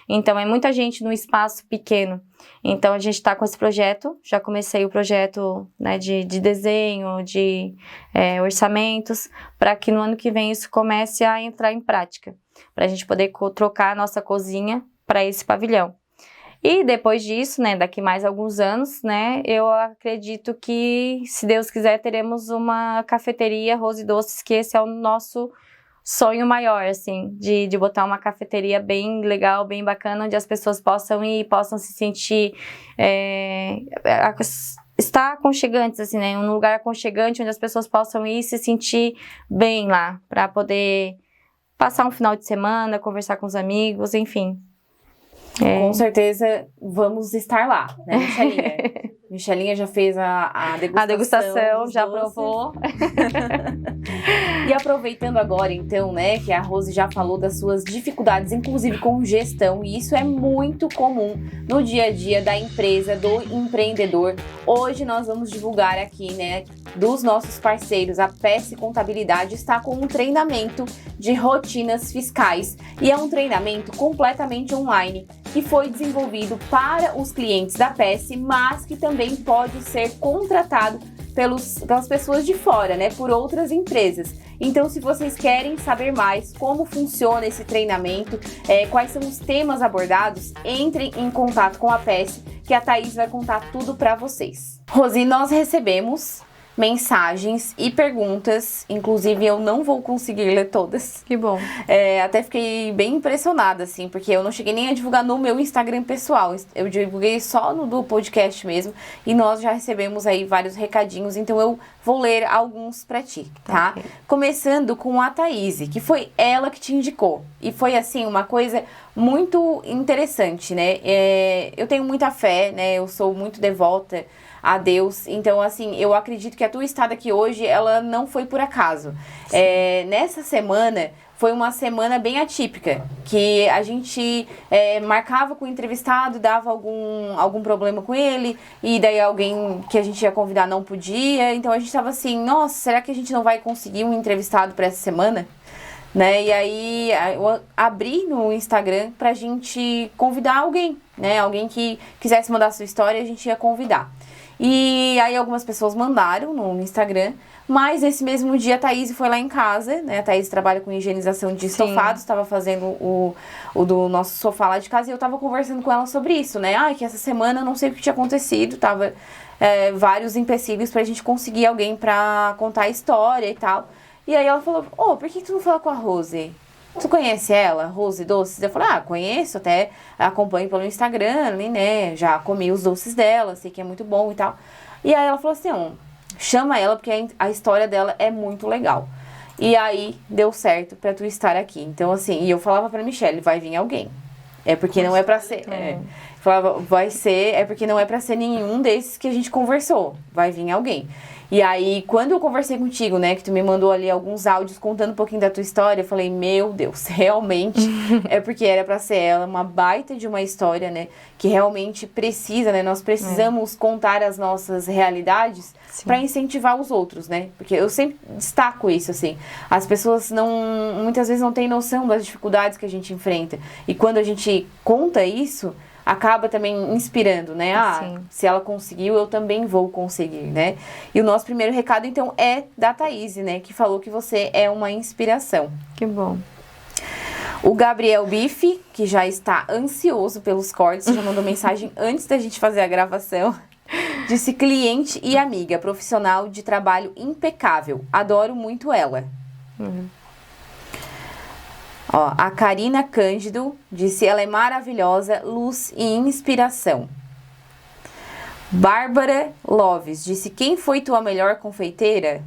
[SPEAKER 2] Então é muita gente num espaço pequeno. Então a gente está com esse projeto, já comecei o projeto, né, de desenho, de orçamentos, para que no ano que vem isso comece a entrar em prática, para a gente poder trocar a nossa cozinha para esse pavilhão. E depois disso, né, daqui mais alguns anos, né, eu acredito que, se Deus quiser, teremos uma cafeteria Rose Doces, que esse é o nosso sonho maior, assim, de botar uma cafeteria bem legal, bem bacana, onde as pessoas possam ir e possam se sentir, estar aconchegantes, assim, né, um lugar aconchegante, onde as pessoas possam ir e se sentir bem lá, para poder passar um final de semana, conversar com os amigos, enfim.
[SPEAKER 1] Com certeza vamos estar lá, né, Michelinha? Michelinha já fez a degustação,
[SPEAKER 2] já provou.
[SPEAKER 1] E aproveitando agora, então, né, que a Rose já falou das suas dificuldades, inclusive com gestão, e isso é muito comum no dia a dia da empresa, do empreendedor. Hoje nós vamos divulgar aqui, né, dos nossos parceiros. A PS Contabilidade está com um treinamento de rotinas fiscais, e é um treinamento completamente online, que foi desenvolvido para os clientes da PS, mas que também pode ser contratado pelas pessoas de fora, né, por outras empresas. Então, se vocês querem saber mais como funciona esse treinamento, quais são os temas abordados, entrem em contato com a PS, que a Thaís vai contar tudo para vocês. Rosi, nós recebemos mensagens e perguntas, inclusive eu não vou conseguir ler todas.
[SPEAKER 2] Que bom.
[SPEAKER 1] Até fiquei bem impressionada, assim, porque eu não cheguei nem a divulgar no meu Instagram pessoal, eu divulguei só no do podcast mesmo, e nós já recebemos aí vários recadinhos, então eu vou ler alguns pra ti, tá? Okay. Começando com a Thaís, que foi ela que te indicou, e foi, assim, uma coisa muito interessante, né? Eu tenho muita fé, né? Eu sou muito devota a Deus, então assim, eu acredito que a tua estada aqui hoje, ela não foi por acaso. Nessa semana, foi uma semana bem atípica, que a gente marcava com o entrevistado, dava algum problema com ele, e daí alguém que a gente ia convidar não podia, então a gente tava assim, nossa, será que a gente não vai conseguir um entrevistado para essa semana? né? E aí eu abri no Instagram pra gente convidar alguém, né? Alguém que quisesse mandar sua história, a gente ia convidar. E aí algumas pessoas mandaram no Instagram, mas nesse mesmo dia a Thaís foi lá em casa, né? A Thaís trabalha com higienização de estofados, estava fazendo o do nosso sofá lá de casa, e eu tava conversando com ela sobre isso, né? Que essa semana eu não sei o que tinha acontecido, tava vários empecilhos pra gente conseguir alguém pra contar a história e tal. E aí ela falou, por que tu não fala com a Rose? Tu conhece ela, Rose Doces? Eu falei, conheço, até acompanho pelo Instagram, né? Já comi os doces dela, sei que é muito bom e tal. E aí ela falou assim, chama ela, porque a história dela é muito legal. E aí deu certo pra tu estar aqui. Então, assim, e eu falava pra Michelle, vai vir alguém. É porque não é pra ser. Falava, vai ser, é porque não é pra ser nenhum desses que a gente conversou. Vai vir alguém. E aí, quando eu conversei contigo, né, que tu me mandou ali alguns áudios contando um pouquinho da tua história, eu falei, meu Deus, realmente é porque era pra ser ela, uma baita de uma história, né, que realmente precisa, né, nós precisamos contar as nossas realidades pra incentivar os outros, né, porque eu sempre destaco isso, assim, as pessoas muitas vezes não têm noção das dificuldades que a gente enfrenta, e quando a gente conta isso, acaba também inspirando, né? Se ela conseguiu, eu também vou conseguir, né? E o nosso primeiro recado, então, é da Thaís, né? Que falou que você é uma inspiração.
[SPEAKER 2] Que bom.
[SPEAKER 1] O Gabriel Bife, que já está ansioso pelos cortes, já mandou mensagem antes da gente fazer a gravação. Disse, cliente e amiga, profissional de trabalho impecável. Adoro muito ela. A Karina Cândido disse, ela é maravilhosa, luz e inspiração. Bárbara Loves disse, quem foi tua melhor confeiteira?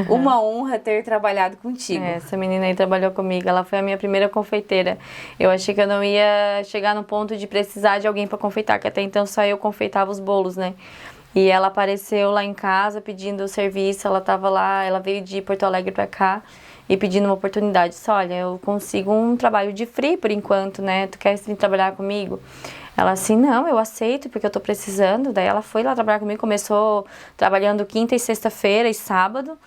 [SPEAKER 1] Uma honra ter trabalhado contigo.
[SPEAKER 2] Essa menina aí trabalhou comigo, ela foi a minha primeira confeiteira. Eu achei que eu não ia chegar no ponto de precisar de alguém para confeitar, que até então só eu confeitava os bolos, né? E ela apareceu lá em casa pedindo o serviço, ela tava lá, ela veio de Porto Alegre para cá. E pedindo uma oportunidade, disse, olha, eu consigo um trabalho de free por enquanto, né? Tu quer vir trabalhar comigo? Ela assim, não, eu aceito, porque eu tô precisando. Daí ela foi lá trabalhar comigo, começou trabalhando quinta e sexta-feira e sábado.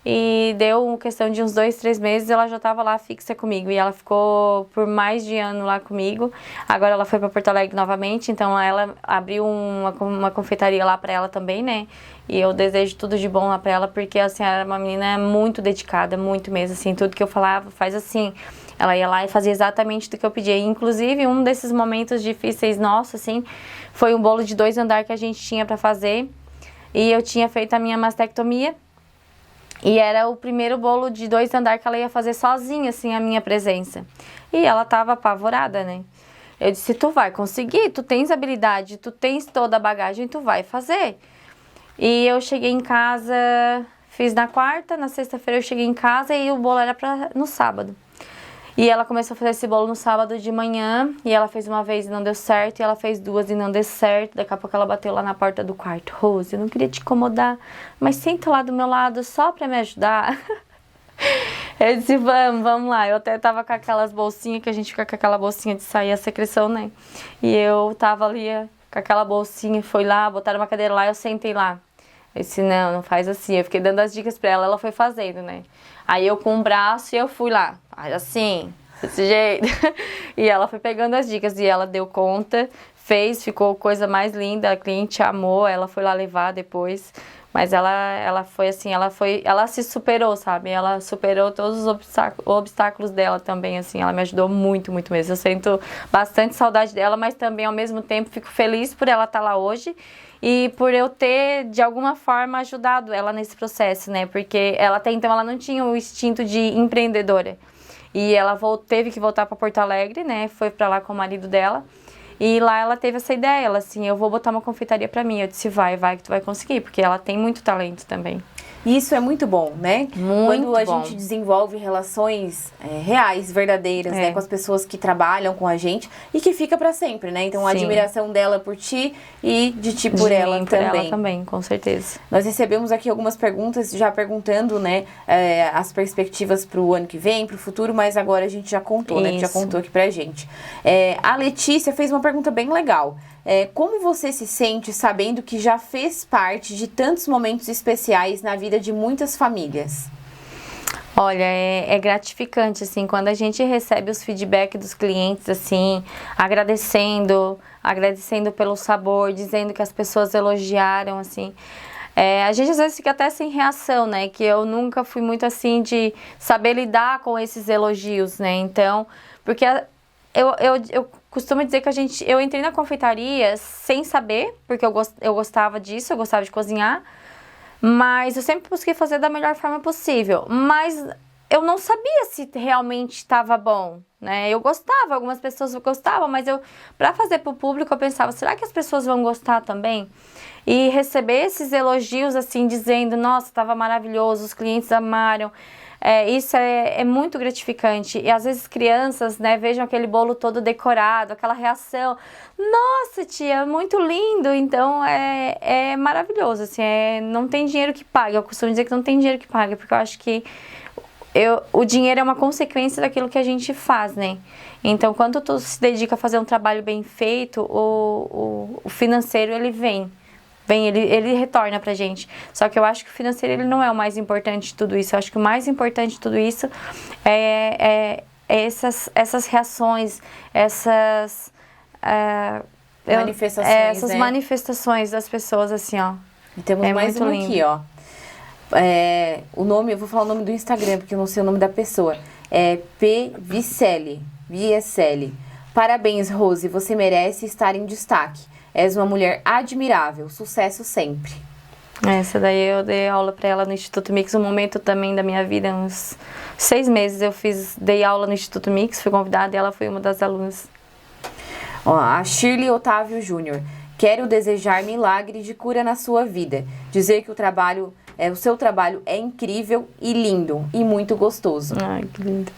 [SPEAKER 2] E deu questão de uns 2, 3 meses, ela já estava lá fixa comigo. E ela ficou por mais de ano lá comigo. Agora ela foi para Porto Alegre novamente, então ela abriu uma confeitaria lá para ela também, né? E eu desejo tudo de bom lá para ela, porque assim, ela era uma menina muito dedicada, muito mesmo, assim, tudo que eu falava, faz assim. Ela ia lá e fazia exatamente do que eu pedia. Inclusive, um desses momentos difíceis nossos, assim, foi um bolo de 2 andares que a gente tinha para fazer. E eu tinha feito a minha mastectomia. E era o primeiro bolo de 2 andares que ela ia fazer sozinha, assim, a minha presença. E ela tava apavorada, né? Eu disse, tu vai conseguir, tu tens habilidade, tu tens toda a bagagem, tu vai fazer. E eu cheguei em casa, fiz na quarta, na sexta-feira eu cheguei em casa e o bolo era no sábado. E ela começou a fazer esse bolo no sábado de manhã, e ela fez uma vez e não deu certo, e ela fez 2 e não deu certo. Daqui a pouco ela bateu lá na porta do quarto. Rose, eu não queria te incomodar, mas senta lá do meu lado só pra me ajudar. Eu disse, vamos lá. Eu até tava com aquelas bolsinhas, que a gente fica com aquela bolsinha de sair a secreção, né? E eu tava ali com aquela bolsinha, foi lá, botaram uma cadeira lá, eu sentei lá. Eu disse, não faz assim. Eu fiquei dando as dicas pra ela foi fazendo, né? Aí eu com um braço e eu fui lá, faz assim, desse jeito. E ela foi pegando as dicas e ela deu conta, fez, ficou coisa mais linda, a cliente amou, ela foi lá levar depois. Mas ela foi assim, ela se superou, sabe? Ela superou todos os obstáculos dela também, assim. Ela me ajudou muito, muito mesmo. Eu sinto bastante saudade dela, mas também ao mesmo tempo fico feliz por ela estar lá hoje. E por eu ter, de alguma forma, ajudado ela nesse processo, né? Porque ela até então ela não tinha o instinto de empreendedora. E ela teve que voltar para Porto Alegre, né? Foi para lá com o marido dela. E lá ela teve essa ideia, ela assim, eu vou botar uma confeitaria pra mim. Eu disse, vai que tu vai conseguir, porque ela tem muito talento também.
[SPEAKER 1] E isso é muito bom, né?
[SPEAKER 2] Muito
[SPEAKER 1] Quando a
[SPEAKER 2] bom.
[SPEAKER 1] gente desenvolve relações reais, verdadeiras, né? Com as pessoas que trabalham com a gente e que fica pra sempre, né? Então, a
[SPEAKER 2] Sim.
[SPEAKER 1] admiração dela por ti e de ti por ela
[SPEAKER 2] mim,
[SPEAKER 1] também.
[SPEAKER 2] Por ela também, com certeza.
[SPEAKER 1] Nós recebemos aqui algumas perguntas, já perguntando, né? As perspectivas pro ano que vem, pro futuro, mas agora a gente já contou, né? Já contou aqui pra gente. A Letícia fez uma pergunta bem legal. Como você se sente sabendo que já fez parte de tantos momentos especiais na vida de muitas famílias?
[SPEAKER 2] Olha, é gratificante, assim, quando a gente recebe os feedbacks dos clientes, assim, agradecendo pelo sabor, dizendo que as pessoas elogiaram, assim. A gente às vezes fica até sem reação, né? Que eu nunca fui muito assim de saber lidar com esses elogios, né? Então, porque eu costumo dizer que eu entrei na confeitaria sem saber, porque eu gostava disso, eu gostava de cozinhar. Mas eu sempre busquei fazer da melhor forma possível. Mas eu não sabia se realmente estava bom, né? Eu gostava, algumas pessoas gostavam, mas para fazer para o público, eu pensava, será que as pessoas vão gostar também? E receber esses elogios, assim, dizendo, nossa, estava maravilhoso, os clientes amaram. Isso é muito gratificante. E às vezes crianças, né, vejam aquele bolo todo decorado, aquela reação. Nossa, tia, muito lindo. Então, é maravilhoso, assim, não tem dinheiro que pague. Eu costumo dizer que não tem dinheiro que pague, porque eu acho que o dinheiro é uma consequência daquilo que a gente faz, né? Então, quando tu se dedica a fazer um trabalho bem feito, o financeiro, ele vem, ele retorna pra gente. Só que eu acho que o financeiro, ele não é o mais importante de tudo isso. Eu acho que o mais importante de tudo isso é essas reações, essas
[SPEAKER 1] manifestações,
[SPEAKER 2] essas
[SPEAKER 1] né?
[SPEAKER 2] manifestações das pessoas, assim, ó.
[SPEAKER 1] E temos mais um aqui, ó. O nome, eu vou falar o nome do Instagram, porque eu não sei o nome da pessoa. É P. Vicelli. Parabéns, Rose, você merece estar em destaque. És uma mulher admirável. Sucesso sempre.
[SPEAKER 2] Essa daí eu dei aula pra ela no Instituto Mix, um momento também da minha vida, uns 6 meses dei aula no Instituto Mix, fui convidada e ela foi uma das alunas.
[SPEAKER 1] Ó, a Shirley Otávio Júnior. Quero desejar milagre de cura na sua vida. Dizer que o seu trabalho é incrível e lindo e muito gostoso.
[SPEAKER 2] Ai, que lindo.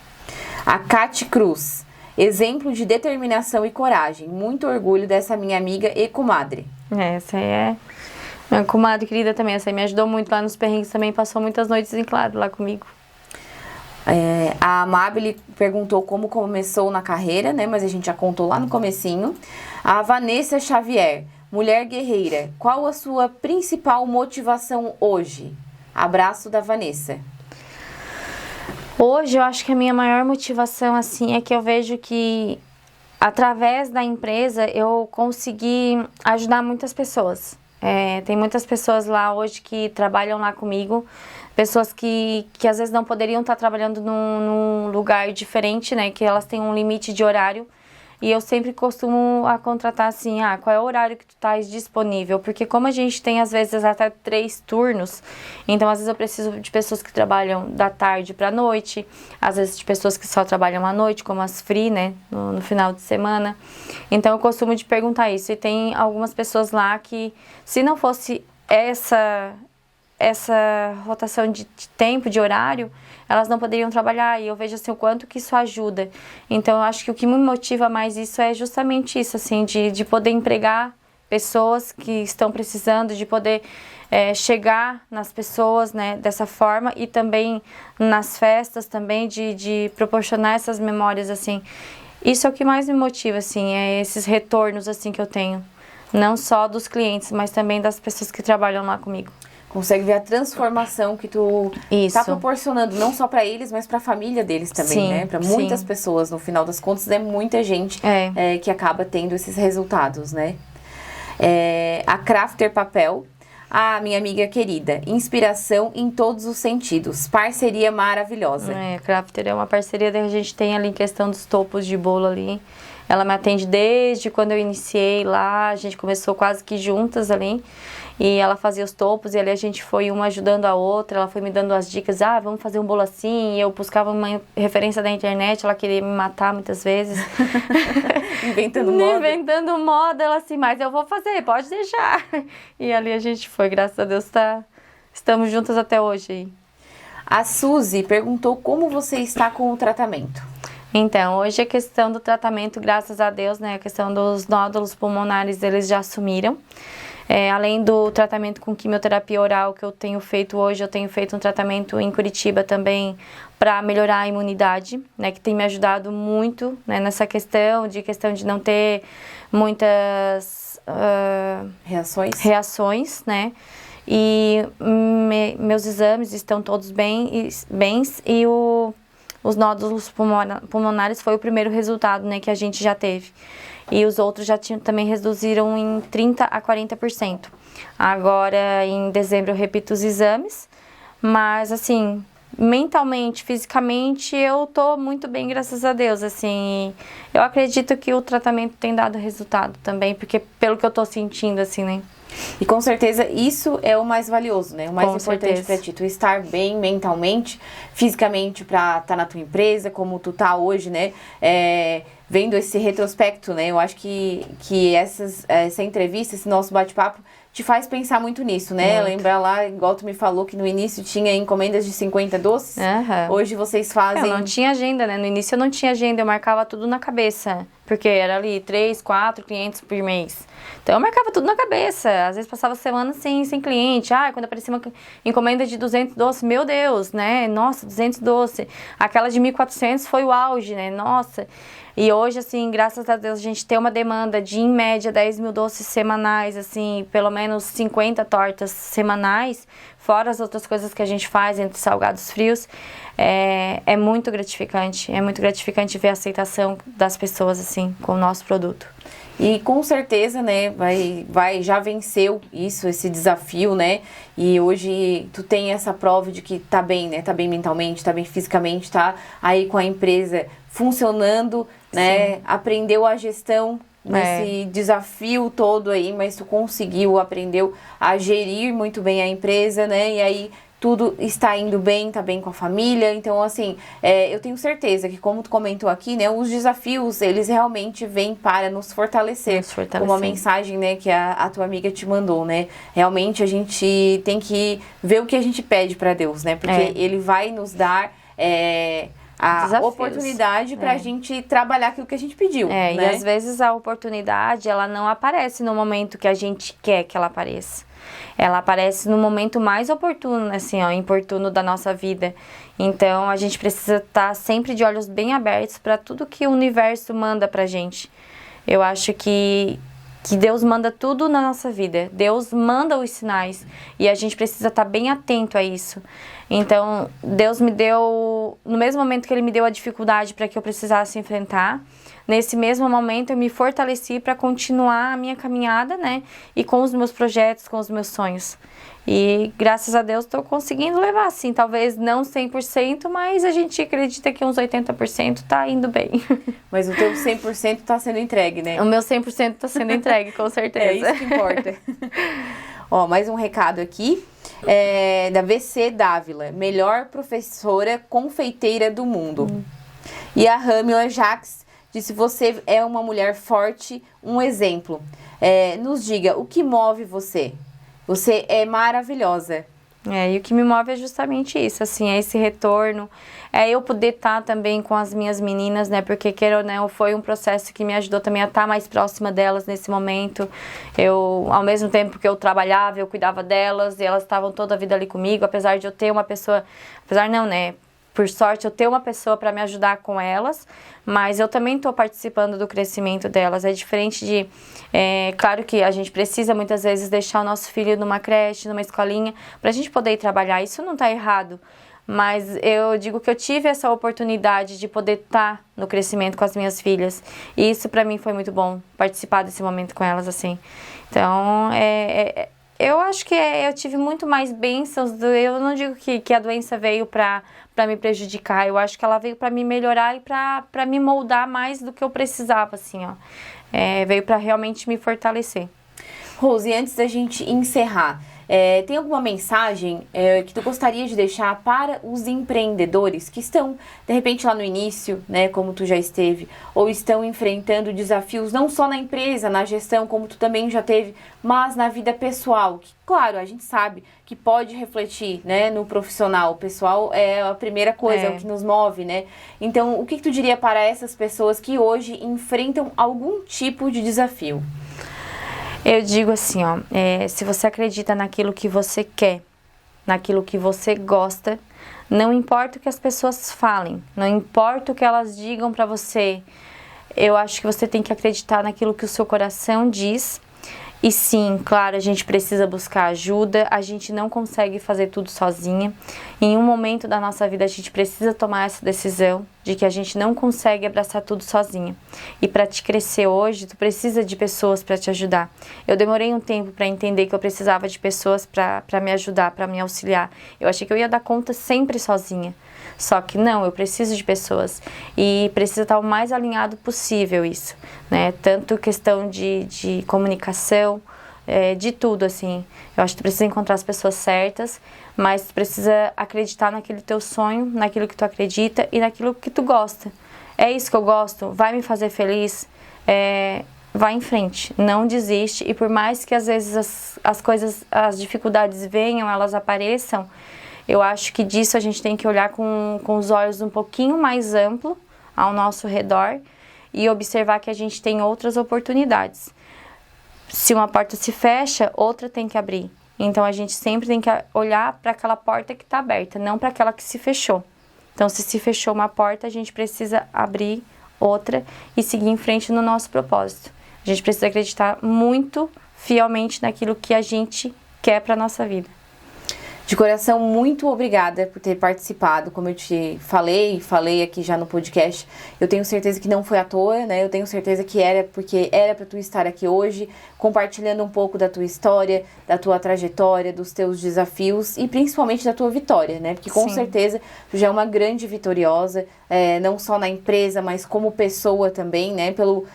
[SPEAKER 1] A Cate Cruz. Exemplo de determinação e coragem. Muito orgulho dessa minha amiga e comadre.
[SPEAKER 2] Essa aí é minha comadre querida também. Essa aí me ajudou muito lá nos perrengues também. Passou muitas noites em claro lá comigo.
[SPEAKER 1] A Amabile perguntou como começou na carreira, né? Mas a gente já contou lá no comecinho. A Vanessa Xavier. Mulher guerreira. Qual a sua principal motivação hoje? Abraço da Vanessa.
[SPEAKER 2] Hoje eu acho que a minha maior motivação, assim, é que eu vejo que através da empresa eu consegui ajudar muitas pessoas. Tem muitas pessoas lá hoje que trabalham lá comigo, pessoas que às vezes não poderiam estar trabalhando num lugar diferente, né, que elas têm um limite de horário. E eu sempre costumo contratar assim, qual é o horário que tu estás disponível? Porque como a gente tem às vezes até 3 turnos, então às vezes eu preciso de pessoas que trabalham da tarde para noite, às vezes de pessoas que só trabalham à noite, como as free, né, no final de semana. Então eu costumo de perguntar isso. E tem algumas pessoas lá que, se não fosse essa rotação de tempo, de horário, elas não poderiam trabalhar, e eu vejo assim o quanto que isso ajuda. Então eu acho que o que me motiva mais isso é justamente isso, assim, de poder empregar pessoas que estão precisando, de poder chegar nas pessoas, né, dessa forma, e também nas festas também, de proporcionar essas memórias, assim. Isso é o que mais me motiva, assim, esses retornos, assim, que eu tenho. Não só dos clientes, mas também das pessoas que trabalham lá comigo.
[SPEAKER 1] Consegue ver a transformação que tu tá proporcionando, não só para eles, mas para a família deles também,
[SPEAKER 2] sim,
[SPEAKER 1] né? Para muitas pessoas, no final das contas, é muita gente que acaba tendo esses resultados, né? A Crafter Papel, a minha amiga querida, inspiração em todos os sentidos, parceria maravilhosa.
[SPEAKER 2] A Crafter é uma parceria que a gente tem ali em questão dos topos de bolo ali. Ela me atende desde quando eu iniciei lá, a gente começou quase que juntas ali. E ela fazia os topos e ali a gente foi uma ajudando a outra, ela foi me dando as dicas, vamos fazer um bolo assim, e eu buscava uma referência da internet, ela queria me matar muitas vezes. Inventando moda, ela assim, mas eu vou fazer, pode deixar. E ali a gente foi, graças a Deus, estamos juntas até hoje aí.
[SPEAKER 1] A Suzy perguntou como você está com o tratamento.
[SPEAKER 2] Então, hoje a questão do tratamento, graças a Deus, né, a questão dos nódulos pulmonares, eles já sumiram. Além do tratamento com quimioterapia oral que eu tenho feito hoje, eu tenho feito um tratamento em Curitiba também para melhorar a imunidade, né, que tem me ajudado muito, né, nessa questão de não ter muitas reações, né. E meus exames estão todos bens e os nódulos pulmonares foi o primeiro resultado, né, que a gente já teve. E os outros também reduziram em 30% a 40%. Agora, em dezembro, eu repito os exames, mas, assim, mentalmente, fisicamente, eu tô muito bem, graças a Deus, assim. Eu acredito que o tratamento tem dado resultado também, porque pelo que eu tô sentindo, assim, né.
[SPEAKER 1] E com certeza isso é o mais valioso, né? O mais importante pra ti, tu estar bem mentalmente, fisicamente pra estar na tua empresa, como tu tá hoje, né? Vendo esse retrospecto, né? Eu acho que essa entrevista, esse nosso bate-papo, te faz pensar muito nisso, né?
[SPEAKER 2] Muito.
[SPEAKER 1] Lembrar lá, igual tu me falou, que no início tinha encomendas de 50 doces. Hoje vocês fazem...
[SPEAKER 2] Eu não tinha agenda, né? No início eu não tinha agenda, eu marcava tudo na cabeça. Porque era ali 3, 4 clientes por mês. Então eu marcava tudo na cabeça. Às vezes passava semana sem cliente. Quando aparecia uma encomenda de 200 doces, meu Deus, né? Nossa, 200 doces. Aquela de 1.400 foi o auge, né? Nossa. E hoje, assim, graças a Deus, a gente tem uma demanda de, em média, 10 mil doces semanais, assim, pelo menos 50 tortas semanais, fora as outras coisas que a gente faz, entre salgados frios. É muito gratificante ver a aceitação das pessoas, assim, com o nosso produto.
[SPEAKER 1] E com certeza, né, já venceu esse desafio, né, e hoje tu tem essa prova de que tá bem, né, tá bem mentalmente, tá bem fisicamente, tá aí com a empresa funcionando, né, sim, aprendeu a gestão nesse desafio todo aí, mas tu aprendeu a gerir muito bem a empresa, né, e aí tudo está indo bem, tá bem com a família. Então, assim, eu tenho certeza que, como tu comentou aqui, né, os desafios, eles realmente vêm para nos fortalecer. Como a mensagem, né, que a tua amiga te mandou, né? Realmente a gente tem que ver o que a gente pede para Deus, né? Porque Ele vai nos dar a desafios, oportunidade para a gente trabalhar aquilo que a gente pediu, né?
[SPEAKER 2] E às vezes a oportunidade, ela não aparece no momento que a gente quer que ela apareça. Ela aparece no momento mais oportuno, assim, importuno da nossa vida. Então, a gente precisa estar sempre de olhos bem abertos para tudo que o universo manda pra gente. Eu acho que Deus manda tudo na nossa vida. Deus manda os sinais e a gente precisa estar bem atento a isso. Então, Deus me deu, no mesmo momento que Ele me deu a dificuldade para que eu precisasse enfrentar, nesse mesmo momento eu me fortaleci para continuar a minha caminhada, né? E com os meus projetos, com os meus sonhos. E graças a Deus estou conseguindo levar, assim, talvez não 100%, mas a gente acredita que uns 80% tá indo bem.
[SPEAKER 1] Mas o teu 100% tá sendo entregue, né?
[SPEAKER 2] O meu 100% tá sendo entregue, com certeza.
[SPEAKER 1] É isso que importa. Ó, mais um recado aqui. Da VC Dávila, melhor professora confeiteira do mundo. E a Ramila Jacques disse: você é uma mulher forte, um exemplo. Nos diga, o que move você? Você é maravilhosa.
[SPEAKER 2] E o que me move é justamente isso, assim, é esse retorno, eu poder estar também com as minhas meninas, né, porque, queira ou não, foi um processo que me ajudou também a estar mais próxima delas nesse momento. Ao mesmo tempo que eu trabalhava, eu cuidava delas, e elas estavam toda a vida ali comigo, apesar de eu ter uma pessoa, por sorte, eu ter uma pessoa para me ajudar com elas, mas eu também estou participando do crescimento delas. É diferente de... claro que a gente precisa muitas vezes deixar o nosso filho numa creche, numa escolinha, para a gente poder ir trabalhar. Isso não está errado, mas eu digo que eu tive essa oportunidade de poder estar no crescimento com as minhas filhas. E isso para mim foi muito bom, participar desse momento com elas, assim. Então, eu acho que eu tive muito mais bênçãos. Eu não digo que a doença veio para me prejudicar. Eu acho que ela veio para me melhorar e para me moldar mais do que eu precisava, assim, ó. Veio para realmente me fortalecer.
[SPEAKER 1] Rose, antes da gente encerrar, tem alguma mensagem que tu gostaria de deixar para os empreendedores que estão, de repente, lá no início, né, como tu já esteve, ou estão enfrentando desafios não só na empresa, na gestão, como tu também já teve, mas na vida pessoal, que, claro, a gente sabe que pode refletir, né, no profissional. O pessoal é a primeira coisa, é o que nos move, né? Então, o que tu diria para essas pessoas que hoje enfrentam algum tipo de desafio?
[SPEAKER 2] Eu digo assim, ó, se você acredita naquilo que você quer, naquilo que você gosta, não importa o que as pessoas falem, não importa o que elas digam pra você, eu acho que você tem que acreditar naquilo que o seu coração diz E sim, claro, a gente precisa buscar ajuda, a gente não consegue fazer tudo sozinha. Em um momento da nossa vida a gente precisa tomar essa decisão de que a gente não consegue abraçar tudo sozinha. E para te crescer hoje, tu precisa de pessoas para te ajudar. Eu demorei um tempo para entender que eu precisava de pessoas para me ajudar, para me auxiliar. Eu achei que eu ia dar conta sempre sozinha. Só que não, eu preciso de pessoas e precisa estar o mais alinhado possível isso, né? Tanto questão de comunicação, de tudo, assim. Eu acho que tu precisa encontrar as pessoas certas, mas tu precisa acreditar naquele teu sonho, naquilo que tu acredita e naquilo que tu gosta. É isso que eu gosto, vai me fazer feliz, vai em frente, não desiste. E por mais que às vezes as coisas, as dificuldades venham, elas apareçam, eu acho que disso a gente tem que olhar com os olhos um pouquinho mais amplo ao nosso redor e observar que a gente tem outras oportunidades. Se uma porta se fecha, outra tem que abrir. Então a gente sempre tem que olhar para aquela porta que está aberta, não para aquela que se fechou. Então se fechou uma porta, a gente precisa abrir outra e seguir em frente no nosso propósito. A gente precisa acreditar muito fielmente naquilo que a gente quer para a nossa vida.
[SPEAKER 1] De coração, muito obrigada por ter participado. Como eu te falei aqui já no podcast, eu tenho certeza que não foi à toa, né? Eu tenho certeza que era porque era para tu estar aqui hoje, compartilhando um pouco da tua história, da tua trajetória, dos teus desafios e principalmente da tua vitória, né? Porque com certeza tu já é uma grande vitoriosa, não só na empresa, mas como pessoa também, né? Pelo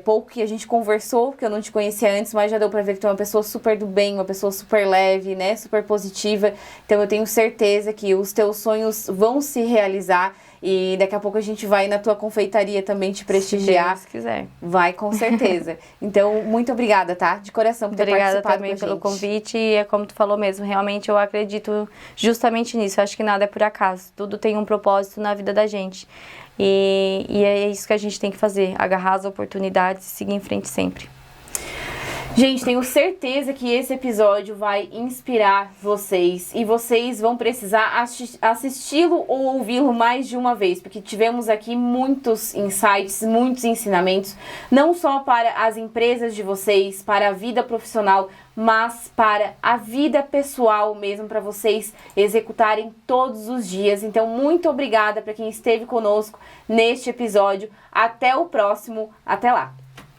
[SPEAKER 1] pouco que a gente conversou, porque eu não te conhecia antes, mas já deu pra ver que tu é uma pessoa super do bem, uma pessoa super leve, né, super positiva. Então eu tenho certeza que os teus sonhos vão se realizar e daqui a pouco a gente vai na tua confeitaria também te prestigiar.
[SPEAKER 2] Se Deus quiser.
[SPEAKER 1] Vai, com certeza. Então, muito obrigada, tá? De coração por ter participado com a gente.
[SPEAKER 2] Obrigada também pelo convite e é como tu falou mesmo, realmente eu acredito justamente nisso. Eu acho que nada é por acaso, tudo tem um propósito na vida da gente. E é isso que a gente tem que fazer, agarrar as oportunidades e seguir em frente sempre.
[SPEAKER 1] Gente, tenho certeza que esse episódio vai inspirar vocês e vocês vão precisar assisti-lo ou ouvi-lo mais de uma vez, porque tivemos aqui muitos insights, muitos ensinamentos, não só para as empresas de vocês, para a vida profissional, mas para a vida pessoal mesmo, para vocês executarem todos os dias. Então, muito obrigada para quem esteve conosco neste episódio. Até o próximo. Até lá!